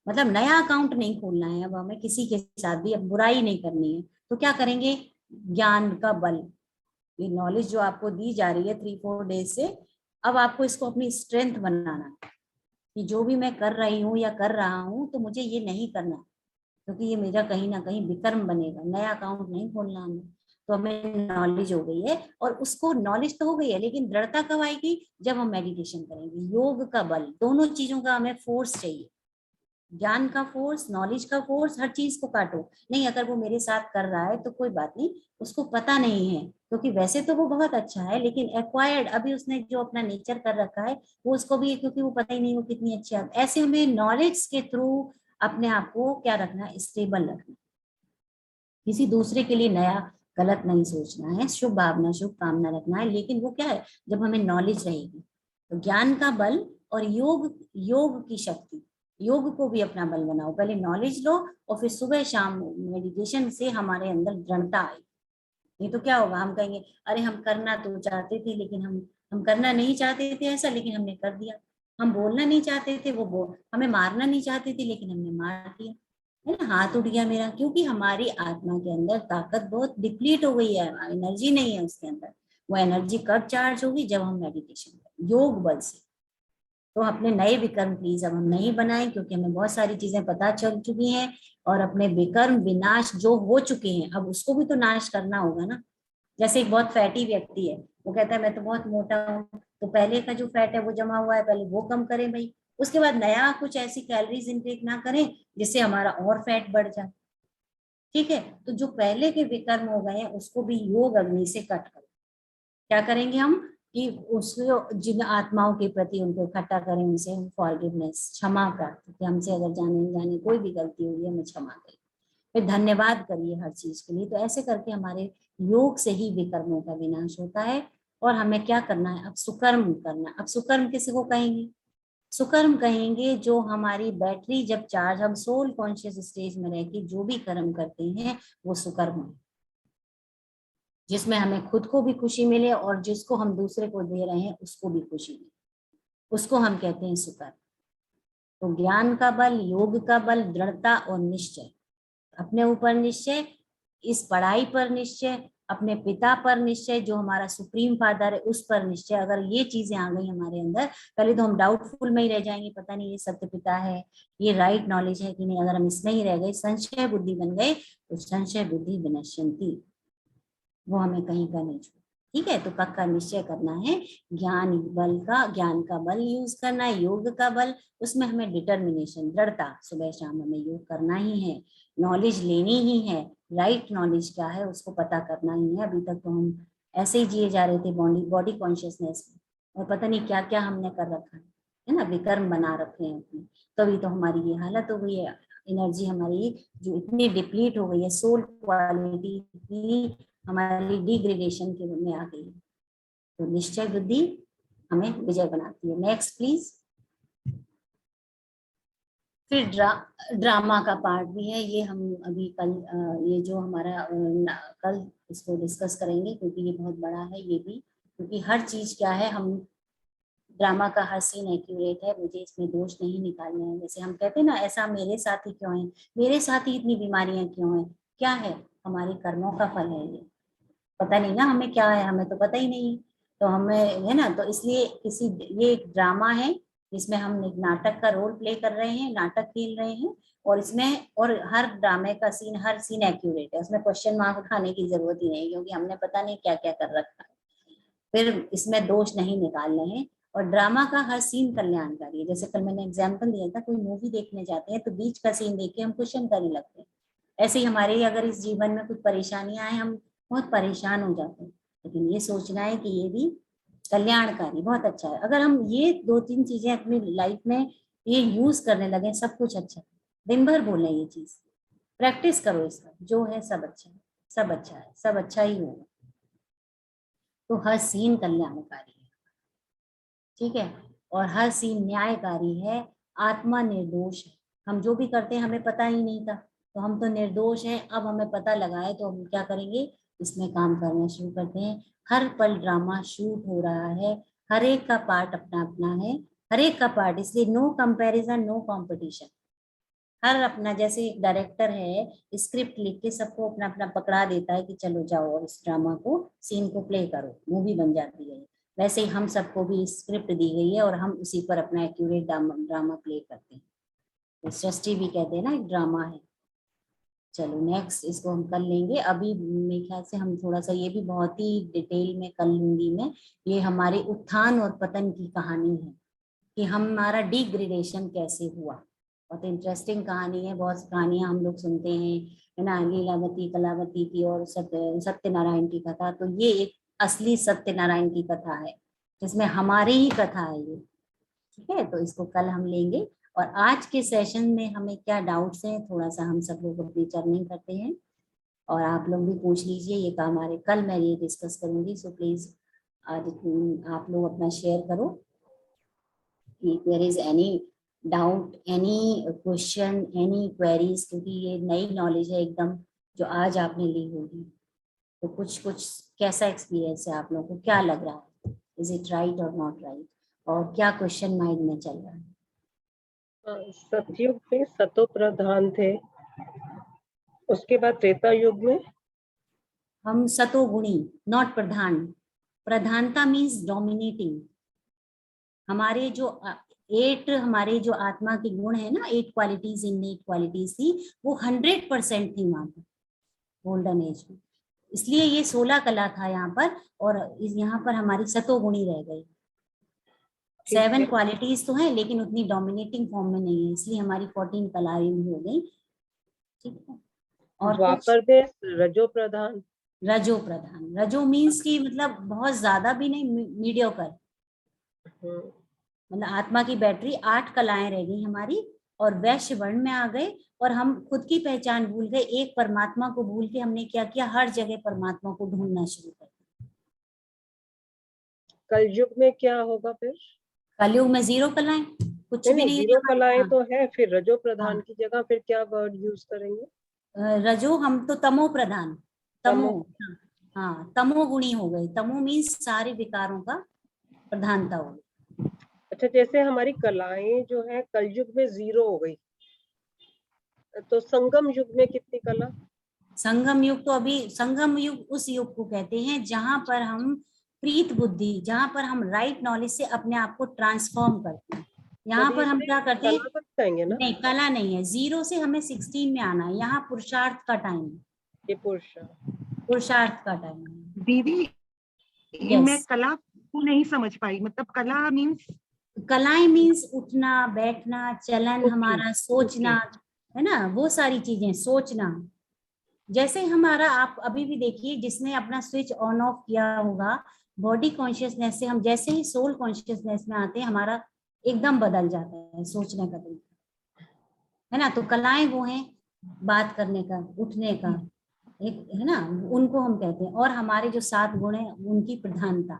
मतलब नया अकाउंट नहीं खोलना है अब हमें किसी के साथ भी, अब बुराई नहीं करनी है। तो क्या करेंगे, ज्ञान का बल, ये नॉलेज जो आपको दी जा रही है 3-4 डेज से, अब आपको इसको अपनी स्ट्रेंथ बनाना है कि जो भी मैं कर रही हूँ या कर रहा हूँ तो मुझे ये नहीं करना, क्योंकि ये मेरा कहीं ना कहीं विकर्म बनेगा। नया अकाउंट नहीं खोलना हमें। तो हमें नॉलेज हो गई है, और उसको नॉलेज तो हो गई है, लेकिन दृढ़ता कब आएगी, जब हम मेडिटेशन करेंगे। योग का बल, दोनों चीजों का हमें फोर्स चाहिए, ज्ञान का फोर्स, नॉलेज का फोर्स। हर चीज को काटो नहीं, अगर वो मेरे साथ कर रहा है तो कोई बात नहीं, उसको पता नहीं है, क्योंकि वैसे तो वो बहुत अच्छा है, लेकिन एक्वायर्ड अभी उसने जो अपना नेचर कर रखा है वो उसको भी, क्योंकि वो पता ही नहीं वो कितनी अच्छी है। ऐसे हमें नॉलेज के थ्रू अपने आप को क्या रखना है, स्टेबल रखना। किसी दूसरे के लिए नया गलत नहीं सोचना है, शुभ भावना शुभ कामना रखना है, लेकिन वो क्या है, जब हमें नॉलेज रहेगी। तो ज्ञान का बल और योग की शक्ति, योग को भी अपना बल बनाओ। पहले नॉलेज लो और फिर सुबह शाम मेडिटेशन से हमारे अंदर दृढ़ता आएगी। नहीं तो क्या होगा, हम कहेंगे अरे हम करना तो चाहते थे लेकिन हम करना नहीं चाहते थे ऐसा, लेकिन हमने कर दिया। हम बोलना नहीं चाहते थे, हमें मारना नहीं चाहते थे, लेकिन हमने मार दिया, है ना, हाथ उठ गया मेरा। क्योंकि हमारी आत्मा के अंदर ताकत बहुत डिप्लीट हो गई है, एनर्जी नहीं है उसके अंदर। वो एनर्जी कब चार्ज होगी, जब हम मेडिटेशन करें योग बल से। तो अपने नए विकर्म प्लीज अब हम नहीं बनाएं, क्योंकि हमें बहुत सारी चीजें पता चल चुकी हैं, और अपने विकर्म विनाश जो हो चुके हैं अब उसको भी तो नाश करना होगा ना। जैसे एक बहुत फैटी व्यक्ति है, वो कहता है मैं तो बहुत मोटा हूँ, तो पहले का जो फैट है वो जमा हुआ है पहले वो कम करें भाई, उसके बाद नया कुछ ऐसी कैलोरीज इनटेक ना करें जिससे हमारा और फैट बढ़ जाए। ठीक है, तो जो पहले के विकर्म हो गए हैं उसको भी योग अग्नि से कट करो। क्या करेंगे हम कि उसको, जिन आत्माओं के प्रति उनको इकट्ठा करें, उनसे फॉरगिवनेस, क्षमा प्राप्त, कि हमसे अगर जाने जाने कोई भी गलती हुई है हमें क्षमा करें, फिर धन्यवाद करिए हर चीज के लिए। तो ऐसे करके हमारे योग से ही विकर्मों का विनाश होता है। और हमें क्या करना है, अब सुकर्म करना है। अब सुकर्म किसी को कहेंगे, सुकर्म कहेंगे जो हमारी बैटरी जब चार्ज, हम सोल कॉन्शियस स्टेज में रह के जो भी कर्म करते हैं वो सुकर्म है, जिसमें हमें खुद को भी खुशी मिले और जिसको हम दूसरे को दे रहे हैं उसको भी खुशी मिले, उसको हम कहते हैं सुकर्म। तो ज्ञान का बल, योग का बल, दृढ़ता और निश्चय, अपने ऊपर निश्चय, इस पढ़ाई पर निश्चय, अपने पिता पर निश्चय, जो हमारा सुप्रीम फादर है उस पर निश्चय। अगर ये चीजें आ गई हमारे अंदर, पहले तो हम डाउटफुल में ही रह जाएंगे, पता नहीं ये सत्य पिता है, ये राइट नॉलेज है कि नहीं। अगर हम इसमें ही रह गए, संशय बुद्धि बन गए, तो संशय बुद्धि विनश्यन्ति, वो हमें कहीं का नहीं छोड़। ठीक है, तो पक्का निश्चय करना है, ज्ञान का बल यूज करना है, योग का बल, उसमें हमें डिटर्मिनेशन, दृढ़ता, सुबह शाम हमें योग करना ही है, नॉलेज लेनी ही है, राइट नॉलेज क्या है उसको पता करना ही है। अभी तक तो हम ऐसे ही जिए जा रहे थे बॉडी कॉन्शियसनेस में, और पता नहीं क्या क्या हमने कर रखा है ना, विकर्म बना रखे हैं अपने, तभी तो हमारी ये हालत हो गई है। एनर्जी हमारी जो इतनी डिप्लीट हो गई है, सोल क्वालिटी इतनी हमारी डिग्रेडेशन के में आ गई है। तो निश्चय बुद्धि हमें विजय बनाती है। Next please. फिर ड्रामा का पार्ट भी है, ये हम अभी कल ये जो हमारा कल इसको डिस्कस करेंगे, क्योंकि ये बहुत बड़ा है ये भी, क्योंकि हर चीज क्या है, हम ड्रामा का हर सीन एक्यूरेट है, मुझे इसमें दोष नहीं निकालने हैं। जैसे हम कहते हैं ना, ऐसा मेरे साथ ही क्यों है, मेरे साथ ही इतनी बीमारियां क्यों है, क्या है, हमारे कर्मों का फल है ये। पता नहीं ना हमें क्या है, हमें तो पता ही नहीं, तो हमें है ना, तो इसलिए किसी ये एक ड्रामा है जिसमें हम एक नाटक का रोल प्ले कर रहे हैं, नाटक खेल रहे हैं, और इसमें और हर ड्रामे का सीन, हर सीन एक्यूरेट है, उसमें क्वेश्चन मार्क उठाने की जरूरत ही नहीं, क्योंकि हमने पता नहीं क्या क्या कर रखा है। फिर इसमें दोष नहीं निकालने हैं, और ड्रामा का हर सीन कल्याणकारी है। जैसे कल मैंने एग्जाम्पल दिया था, कोई मूवी देखने जाते हैं तो बीच का सीन देख के हम क्वेश्चन करने लगते हैं। ऐसे ही हमारे अगर इस जीवन में कुछ परेशानियां आए, हम बहुत परेशान हो जाते हैं, लेकिन ये सोचना है कि ये भी कल्याणकारी, बहुत अच्छा है। अगर हम ये 2-3 चीजें अपनी लाइफ में ये यूज करने लगे, सब कुछ अच्छा है। दिन भर बोलें ये चीज, प्रैक्टिस करो इसका, जो है सब अच्छा है, सब अच्छा है, सब अच्छा ही होगा। तो हर सीन कल्याणकारी है, ठीक है, और हर सीन न्यायकारी है। आत्मा निर्दोष है, हम जो भी करते हैं हमें पता ही नहीं था, तो हम तो निर्दोष हैं। अब हमें पता लगा है तो हम क्या करेंगे, इसमें काम करना शुरू करते हैं। हर पल ड्रामा शूट हो रहा है, हर एक का पार्ट अपना अपना है, हर एक का पार्ट, इसलिए नो कंपैरिजन, नो कंपटीशन। हर अपना, जैसे एक डायरेक्टर है स्क्रिप्ट लिख के सबको अपना अपना पकड़ा देता है कि चलो जाओ और इस ड्रामा को, सीन को प्ले करो, मूवी बन जाती है। वैसे ही हम सबको भी स्क्रिप्ट दी गई है और हम उसी पर अपना एक्यूरेट ड्रामा प्ले करते हैं। तो सृष्टि भी कहते हैं ना एक ड्रामा है। चलो नेक्स्ट इसको हम कर लेंगे। अभी मेरे ख्याल से हम थोड़ा सा ये भी बहुत ही डिटेल में कर लूंगी मैं। ये हमारे उत्थान और पतन की कहानी है कि हमारा डिग्रेडेशन कैसे हुआ। बहुत इंटरेस्टिंग कहानी है, बहुत कहानियां हम लोग सुनते हैं, है ना, लीलावती, कलावती की और सत्यनारायण की कथा। तो ये एक असली सत्यनारायण की कथा है, जिसमें हमारी ही कथा है ये, ठीक है। तो इसको कल हम लेंगे। और आज के सेशन में हमें क्या डाउट्स हैं, थोड़ा सा हम सब लोग अपनी चर्निंग करते हैं, और आप लोग भी पूछ लीजिए। ये काम हमारे कल मैं ये डिस्कस करूंगी, सो प्लीज आज आप लोग अपना शेयर करो कि there is any doubt, any question, any queries, क्योंकि ये नई नॉलेज है एकदम जो आज आपने ली होगी। तो कुछ कैसा एक्सपीरियंस है आप लोगों को, क्या लग रहा है, इज इट राइट और नॉट राइट, और क्या क्वेश्चन माइंड में चल रहा है? सतयुग में सतो प्रधान थे, उसके बाद त्रेता युग में हम सतोगुणी, नॉट प्रधान। प्रधानता मीन्स डोमिनेटिंग। हमारे जो 8 हमारे जो आत्मा के गुण है ना, 8 क्वालिटीज, इननेट क्वालिटीज थी, वो 100% थी वहां पर गोल्डन एज में। इसलिए ये 16 कला था यहाँ पर, और यहाँ पर हमारी सतोगुणी रह गई। 7 क्वालिटीज तो है, लेकिन उतनी डोमिनेटिंग फॉर्म में नहीं है, इसलिए हमारी 14 कलाएं भी हो गई, ठीक है। और द्वापर देश रजो प्रधान। रजो प्रधान, रजो मीन्स की मतलब बहुत ज्यादा भी नहीं, मीडियोकर। मतलब आत्मा की बैटरी 8 कलाएं रह गई हमारी, और वैश्य वर्ण में आ गए, और हम खुद की पहचान भूल गए, एक परमात्मा को भूल के हमने क्या किया, हर जगह परमात्मा को ढूंढना शुरू कर दिया। कलयुग में क्या होगा फिर? कलयुग में 0 कलाएं, कुछ भी नहीं। 0 कलाएं तो है, फिर रजो प्रधान की जगह फिर क्या वर्ड यूज करेंगे? रजो, हम तो तमो प्रधान, तमो, हाँ तमोगुणी हो गए। तमो मीन्स सारे विकारों का प्रधानता हो गई। अच्छा, जैसे हमारी कलाएं जो है कलयुग में 0 हो गई, तो संगम युग में कितनी कला? संगम युग तो अभी, संगम युग उस युग को कहते हैं जहां पर हम प्रीत बुद्धि, जहां पर हम राइट नॉलेज से अपने आप को ट्रांसफॉर्म करते हैं। यहाँ पर हम क्या करते हैं, नहीं कला नहीं है, 0 से हमें 16 में आना है। यहाँ पुरुषार्थ का टाइम है, ये पुरुषार्थ का टाइम है। दीदी मैं कला को नहीं समझ पाई, मतलब कला मीन्स, कलाएं मीन्स उठना बैठना, चलन हमारा, सोचना, है ना, वो सारी चीजें, सोचना, जैसे हमारा, आप अभी भी देखिए, जिसने अपना स्विच ऑन ऑफ किया होगा, बॉडी कॉन्शियसनेस से हम जैसे ही सोल कॉन्शियसनेस में आते हैं, हमारा एकदम बदल जाता है सोचने का तरीका, है ना। तो कलाएं वो हैं बात करने का, उठने का, एक है ना, उनको हम कहते हैं। और हमारे जो 7 गुण हैं उनकी प्रधानता,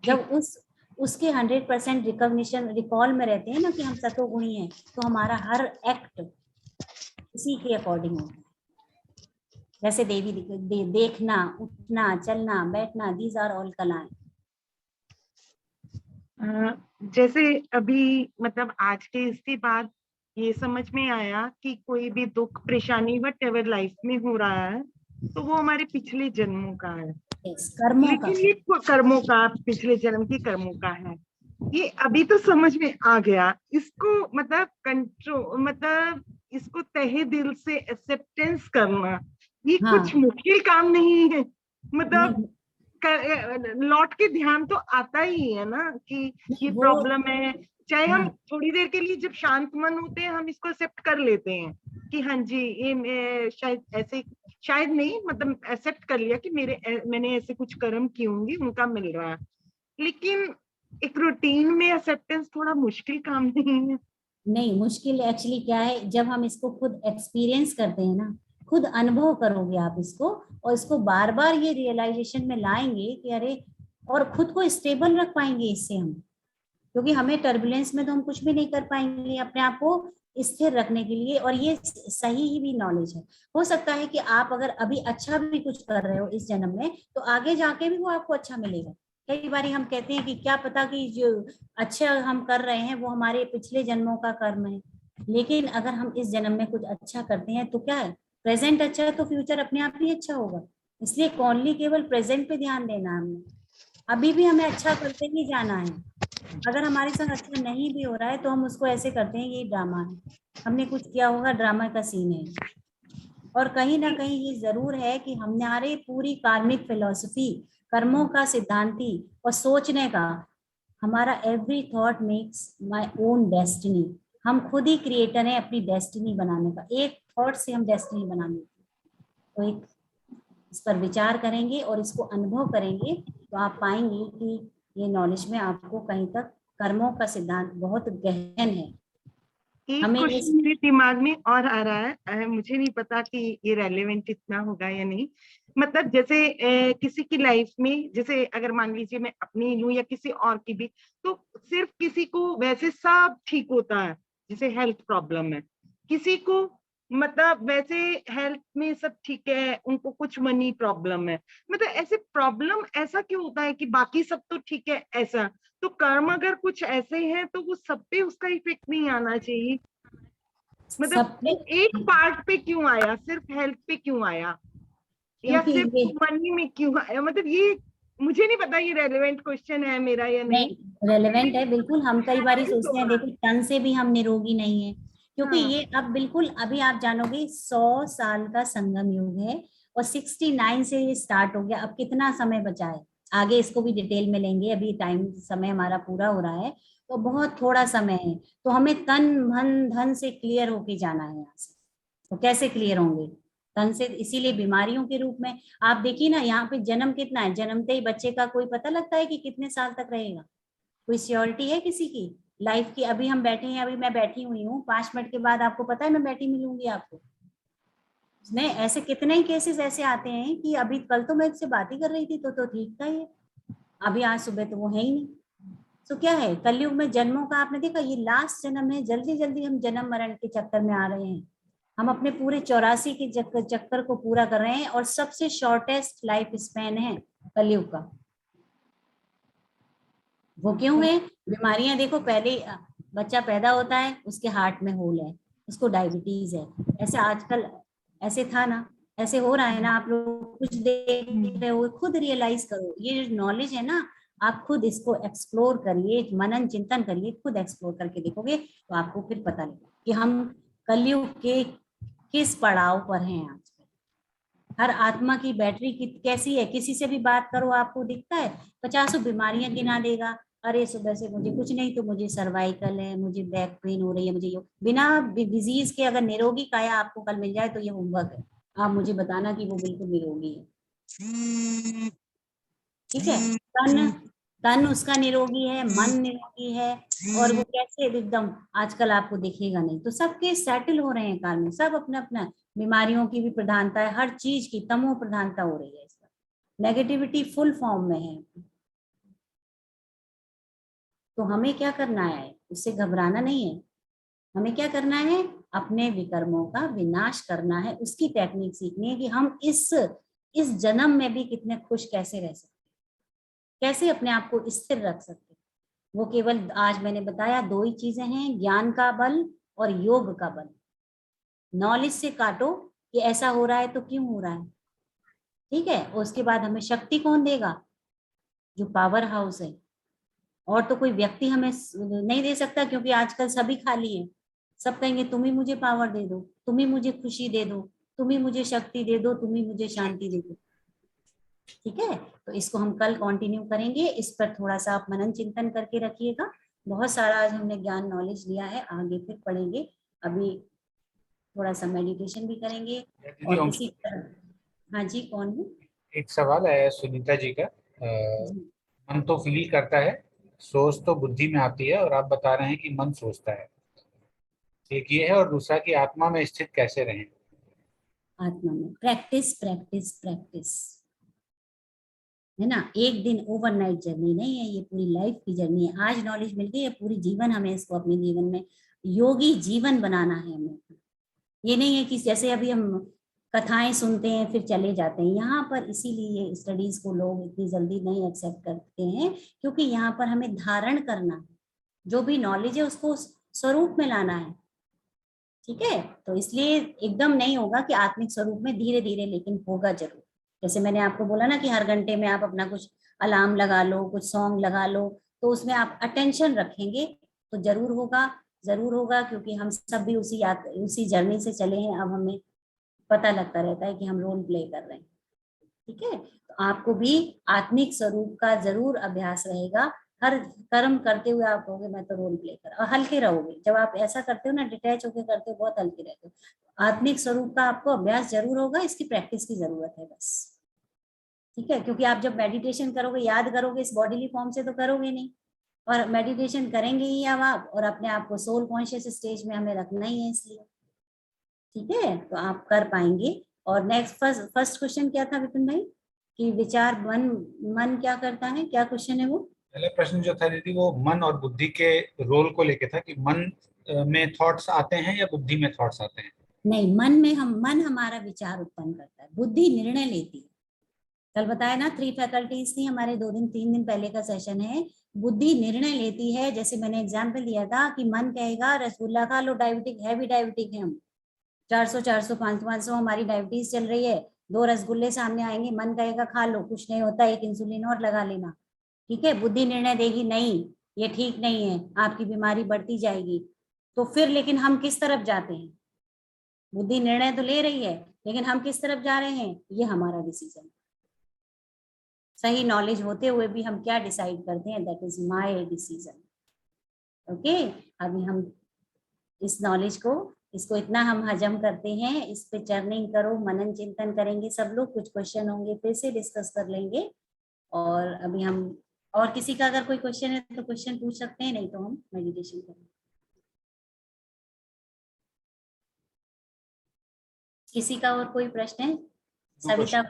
जब उसके 100% रिकॉग्निशन रिकॉल में रहते हैं ना कि हम सतोगुणी हैं, तो हमारा हर एक्ट इसी के अकॉर्डिंग होता है। जैसे देखना, उठना, चलना, बैठना, दीज आर ऑल कलाएं। जैसे अभी मतलब आज के इसके बाद ये समझ में आया कि कोई भी दुख परेशानी वट एवर लाइफ में हो रहा है तो वो हमारे पिछले जन्मों का है, कर्मों का, लेकिन ये कर्मों का, पिछले जन्म के कर्मों का है। ये अभी तो समझ में आ गया। इसको मतलब कंट्रोल, मतलब इसको तहे दिल से एक्सेप्टेंस करना, ये हाँ, कुछ मुश्किल काम नहीं है। मतलब नहीं, लौट के ध्यान तो आता ही है ना कि ये वो प्रॉब्लम है। चाहे हम हाँ, थोड़ी देर के लिए जब शांत मन होते हैं हम इसको एक्सेप्ट कर लेते हैं कि हाँ जी ये शायद ऐसे, शायद नहीं, मतलब एक्सेप्ट कर लिया कि मैंने ऐसे कुछ कर्म किए होंगे, उनका मिल रहा है। लेकिन एक रूटीन में एक्सेप्टेंस थोड़ा मुश्किल काम नहीं है। नहीं मुश्किल एक्चुअली क्या है, जब हम इसको खुद एक्सपीरियंस करते हैं ना, खुद अनुभव करोगे आप इसको, और इसको बार बार ये रियलाइजेशन में लाएंगे कि अरे, और खुद को स्टेबल रख पाएंगे इससे हम, क्योंकि हमें टर्बुलेंस में तो हम कुछ भी नहीं कर पाएंगे अपने आप को स्थिर रखने के लिए। और ये सही ही भी नॉलेज है। हो सकता है कि आप अगर अभी अच्छा भी कुछ कर रहे हो इस जन्म में, तो आगे जाके भी वो आपको अच्छा मिलेगा। कई बार हम कहते हैं कि क्या पता कि जो अच्छा हम कर रहे हैं वो हमारे पिछले जन्मों का कर्म है, लेकिन अगर हम इस जन्म में कुछ अच्छा करते हैं तो क्या है, प्रेजेंट अच्छा है तो फ्यूचर अपने आप ही अच्छा होगा। इसलिए ओनली केवल प्रेजेंट पे ध्यान देना है हमने, अभी भी हमें अच्छा करते ही जाना है। अगर हमारे संग अच्छा नहीं भी हो रहा है तो हम उसको ऐसे करते हैं ये ड्रामा है, हमने कुछ किया होगा, ड्रामा का सीन है। और कहीं ना कहीं ये जरूर है कि हमारे पूरी कार्मिक फिलॉसफी, कर्मों का सिद्धांति और सोचने का, हमारा every thought makes my own destiny. हम खुद ही क्रिएटर हैं अपनी डेस्टिनी बनाने का, एक थॉट से हम डेस्टिनी बनाने की। तो एक इस पर विचार करेंगे और इसको अनुभव करेंगे तो आप पाएंगे कि ये नॉलेज में आपको कहीं तक कर्मों का सिद्धांत बहुत गहन है। एक हमें ये क्वेश्चन मेरे दिमाग में और आ रहा है, मुझे नहीं पता कि ये रेलेवेंट इतना होगा या नहीं। मतलब जैसे किसी की लाइफ में, जैसे अगर मान लीजिए मैं अपनी लूं या किसी और की भी, तो सिर्फ किसी को वैसे सब ठीक होता है, जैसे हेल्थ प्रॉब्लम है, किसी को मतलब वैसे हेल्थ में सब ठीक है, उनको कुछ मनी प्रॉब्लम है। मतलब ऐसे प्रॉब्लम ऐसा क्यों होता है कि बाकी सब तो ठीक है ऐसा? तो कर्म अगर कुछ ऐसे हैं तो वो सब पे उसका इफेक्ट नहीं आना चाहिए। मतलब सब पे, वो एक पार्ट पे क्यों आया, सिर्फ हेल्थ पे क्यों आया, या क्योंकि सिर्फ ये मनी में क्यों आया? मतलब ये मुझे नहीं पता ये रेलेवेंट क्वेश्चन है मेरा या नहीं। नहीं रेलेवेंट है बिल्कुल। हम कई बार सोचते हैं देखो तन से भी हम निरोगी नहीं है, क्योंकि हाँ, ये अब बिल्कुल अभी आप जानोगे 100 साल का संगम युग है और 69 से ये स्टार्ट हो गया। अब कितना समय बचा है, आगे इसको भी डिटेल में लेंगे, अभी टाइम समय हमारा पूरा हो रहा है तो बहुत थोड़ा समय है। तो हमें तन मन धन से क्लियर होके जाना है यहाँ से। तो कैसे क्लियर होंगे तन से? इसीलिए बीमारियों के रूप में आप देखिए ना, यहाँ पे जन्म कितना है, जन्मते ही बच्चे का कोई पता लगता है कि कितने साल तक रहेगा? कोई श्योरिटी है किसी की लाइफ की? अभी हम बैठे हैं, अभी मैं बैठी हुई हूँ, 5 मिनट के बाद आपको पता है मैं बैठी मिलूंगी आपको? नहीं, ऐसे कितने ही केसेस ऐसे आते हैं कि अभी कल तो मैं इससे बात ही कर रही थी तो ठीक था ये, अभी आज सुबह तो वो है ही नहीं। तो क्या है, कलयुग में जन्मों का आपने देखा, ये लास्ट जन्म है, जल्दी जल्दी हम जन्म मरण के चक्कर में आ रहे हैं। हम अपने पूरे 84 के चक्कर को पूरा कर रहे हैं और सबसे शॉर्टेस्ट लाइफ स्पैन है कलयुग का। वो क्यों है? बीमारियां देखो, पहले बच्चा पैदा होता है उसके हार्ट में होल है, उसको डायबिटीज है, ऐसे आजकल ऐसे था ना, ऐसे हो रहा है ना। आप लोग कुछ देख रहे हो, खुद रियलाइज करो, ये जो नॉलेज है ना, आप खुद इसको एक्सप्लोर करिए, मनन चिंतन करिए, खुद एक्सप्लोर करके देखोगे तो आपको फिर पता लगेगा कि हम कलयुग के किस पड़ाव पर हैं आज। हर आत्मा की बैटरी कैसी है, किसी से भी बात करो आपको दिखता है 50 बीमारियां गिना देगा। अरे सुबह से मुझे कुछ नहीं तो मुझे सर्वाइकल है, मुझे बैक पेन हो रही है, मुझे ये। बिना डिजीज के अगर निरोगी काया आपको कल मिल जाए तो ये होमवर्क है, आप मुझे बताना कि वो बिल्कुल निरोगी है। ठीक है, तन तन उसका निरोगी है, मन निरोगी है, और वो कैसे एकदम आजकल आपको दिखेगा नहीं। तो सबके सेटल हो रहे हैं काल में, सब अपना अपना, बीमारियों की भी प्रधानता है, हर चीज की तमो प्रधानता हो रही है, इसका नेगेटिविटी फुल फॉर्म में है। तो हमें क्या करना है, उससे घबराना नहीं है। हमें क्या करना है, अपने विकर्मों का विनाश करना है, उसकी टेक्निक सीखनी है कि हम इस जन्म में भी कितने खुश कैसे रह सकते, कैसे अपने आप को स्थिर रख सकते। वो केवल आज मैंने बताया दो ही चीजें हैं, ज्ञान का बल और योग का बल। नॉलेज से काटो कि ऐसा हो रहा है तो क्यों हो रहा है, ठीक है। उसके बाद हमें शक्ति कौन देगा, जो पावर हाउस है, और तो कोई व्यक्ति हमें नहीं दे सकता, क्योंकि आजकल सभी खाली हैं। सब कहेंगे तुम ही मुझे पावर दे दो, तुम ही मुझे खुशी दे दो, तुम ही मुझे शक्ति दे दो, तुम ही मुझे शांति दे दो। ठीक है, तो इसको हम कल कंटिन्यू करेंगे। इस पर थोड़ा सा आप मनन चिंतन करके रखिएगा। बहुत सारा आज हमने ज्ञान नॉलेज लिया है, आगे फिर पढ़ेंगे। अभी थोड़ा सा मेडिटेशन भी करेंगे दीदी और ओम, इसी तरह। हाँ जी, कौन है एक सवाल है सुनीता जी का। जी। मन तो फील करता है, सोच तो बुद्धि में आती है, और आप बता रहे हैं कि मन सोचता है। एक ये है, और दूसरा कि आत्मा में स्थित कैसे रहें। आत्मा में प्रैक्टिस प्रैक्टिस प्रैक्टिस, है ना। एक दिन ओवरनाइट जर्नी नहीं है, ये पूरी लाइफ की जर्नी है। आज नॉलेज मिल गई है, पूरी जीवन हमें इसको अपने जीवन में योगी जीवन बनाना है हमें। ये नहीं है कि जैसे अभी हम कथाएं सुनते हैं फिर चले जाते हैं। यहाँ पर इसीलिए स्टडीज को लोग इतनी जल्दी नहीं एक्सेप्ट करते हैं, क्योंकि यहाँ पर हमें धारण करना है, जो भी नॉलेज है उसको स्वरूप में लाना है। ठीक है, तो इसलिए एकदम नहीं होगा कि आत्मिक स्वरूप में, धीरे धीरे लेकिन होगा जरूर। जैसे मैंने आपको बोला ना कि हर घंटे में आप अपना कुछ अलार्म लगा लो, कुछ सॉन्ग लगा लो, तो उसमें आप अटेंशन रखेंगे तो जरूर होगा, जरूर होगा। क्योंकि हम सब भी उसी जर्नी से चले हैं। अब हमें पता लगता रहता है कि हम रोल प्ले कर रहे हैं। ठीक है, तो आपको भी आत्मिक स्वरूप का जरूर अभ्यास रहेगा। हर कर्म करते हुए आप कहोगे मैं तो रोल प्ले कर, और हल्के रहोगे। जब आप ऐसा करते हो ना, डिटैच होकर करते हो, बहुत हल्के रहते हो। आत्मिक स्वरूप का आपको अभ्यास जरूर होगा, इसकी प्रैक्टिस की जरूरत है बस। ठीक है, क्योंकि आप जब मेडिटेशन करोगे, याद करोगे, इस बॉडीली फॉर्म से तो करोगे नहीं। और मेडिटेशन करेंगे ही अब आप, और अपने आप को सोल कॉन्शियस स्टेज में हमें रखना ही है इसलिए। ठीक है, तो आप कर पाएंगे। और नेक्स्ट फर्स्ट क्वेश्चन क्या था विपिन भाई, कि विचार मन, मन क्या करता है, क्या क्वेश्चन है वो? पहले प्रश्न जो था दीदी, वो मन और बुद्धि के रोल को लेके था, कि मन में थॉट्स आते हैं या बुद्धि में थॉट्स आते हैं। नहीं, मन में मन हमारा विचार उत्पन्न करता है, बुद्धि निर्णय लेती है। कल बताया ना, 3 फैकल्टीज थी हमारे, 2 दिन 3 दिन पहले का सेशन है। बुद्धि निर्णय लेती है। जैसे मैंने एग्जाम्पल दिया था कि मन कहेगा रसगुल्ला खा लो, डायबिटिक है, भी डायबिटिक है हम, 400 400 500 हमारी डायबिटीज चल रही है। 2 रसगुल्ले सामने आएंगे, मन कहेगा खा लो, कुछ नहीं होता, एक इंसुलिन और लगा लेना। ठीक है, बुद्धि निर्णय देगी नहीं, ये ठीक नहीं है, आपकी बीमारी बढ़ती जाएगी। तो फिर लेकिन हम किस तरफ जाते हैं? बुद्धि निर्णय तो ले रही है, लेकिन हम किस तरफ जा रहे हैं, ये हमारा डिसीजन। सही नॉलेज होते हुए भी हम क्या डिसाइड करते हैं, that is my decision. Okay, अभी हम इस नॉलेज को, इसको इतना हम हजम करते हैं, इस पे चर्निंग करो, मनन चिंतन करेंगे सब लोग। कुछ क्वेश्चन होंगे फिर से डिस्कस कर लेंगे। और अभी हम, और किसी का अगर कोई क्वेश्चन है तो क्वेश्चन पूछ सकते हैं, नहीं तो हम मेडिटेशन करेंगे। किसी का और कोई प्रश्न है? सविता,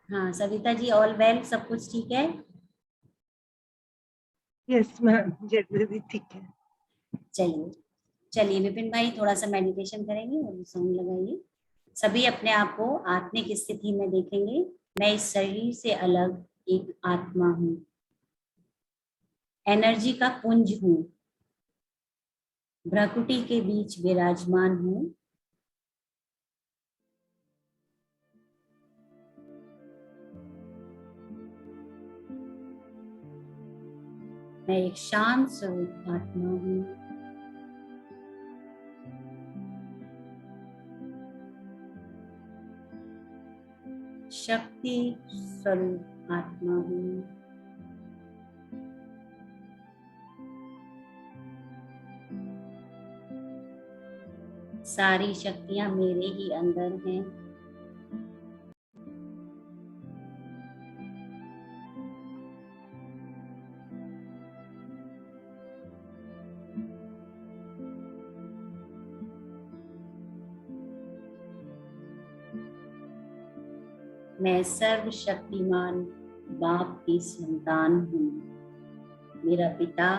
हाँ सविता जी, ऑल वेल, सब कुछ ठीक है? यस मैम, दीदी ठीक है। चलिए चलिए विपिन भाई, थोड़ा सा मेडिटेशन करेंगे और सॉन्ग लगाइए। सभी अपने आप को आत्मिक स्थिति में देखेंगे। मैं इस शरीर से अलग एक आत्मा हूँ, एनर्जी का पुंज हूँ, भ्रकुटी के बीच विराजमान हूँ। मैं एक शांत स्वरूप आत्मा हूँ। शक्ति स्वरूप आत्मा हूँ। सारी शक्तियां मेरे ही अंदर हैं। मैं सर्वशक्तिमान बाप की संतान हूँ। मेरा पिता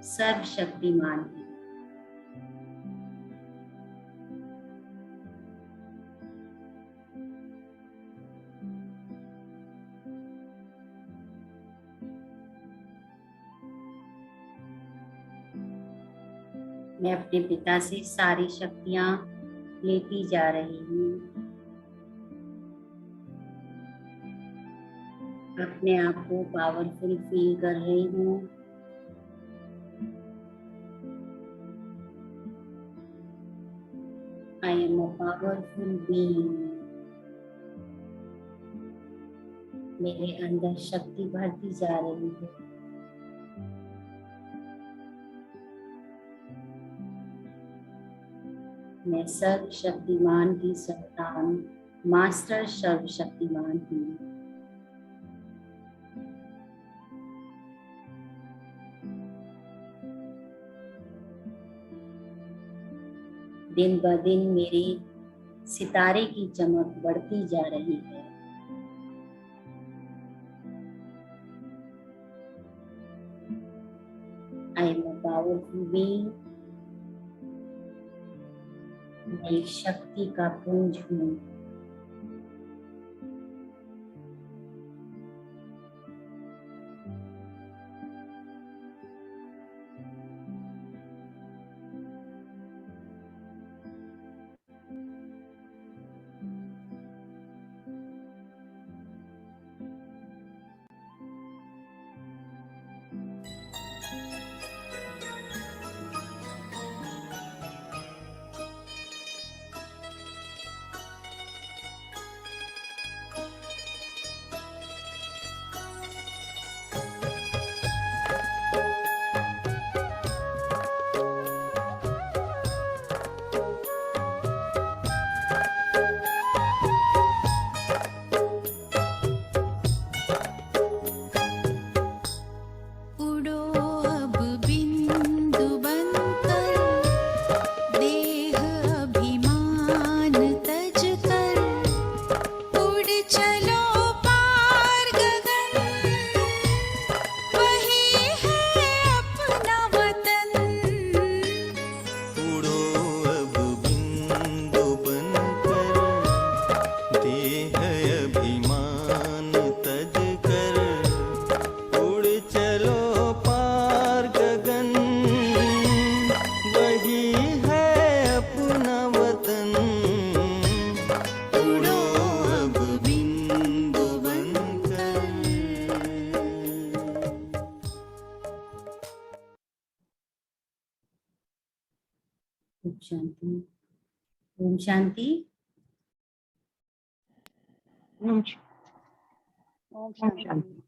सर्वशक्तिमान है। मैं अपने पिता से सारी शक्तियां लेती जा रही हूँ। अपने आप को पावरफुल फील कर रही हूँ। I am a powerful being. मेरे अंदर शक्ति बढ़ती जा रही है। मैं सर्वशक्तिमान की संतान मास्टर सर्वशक्तिमान हूँ। दिन ब दिन मेरी सितारे की चमक बढ़ती जा रही है। I am a powerful being. मैं एक शक्ति का पुंज हूँ। उड़ो अब बिंदु बनकर, देह अभिमान तज कर, उड़ चलो पार गगन, वही है अपना वतन। उड़ो अब बिंदु बनकर, देह अभिमान तज कर, उड़ चलो पार गगन, वही है अपना वतन। उड़ो अब बिंदु बनकर। ओम शांति। ओम शांति। ओम शांति।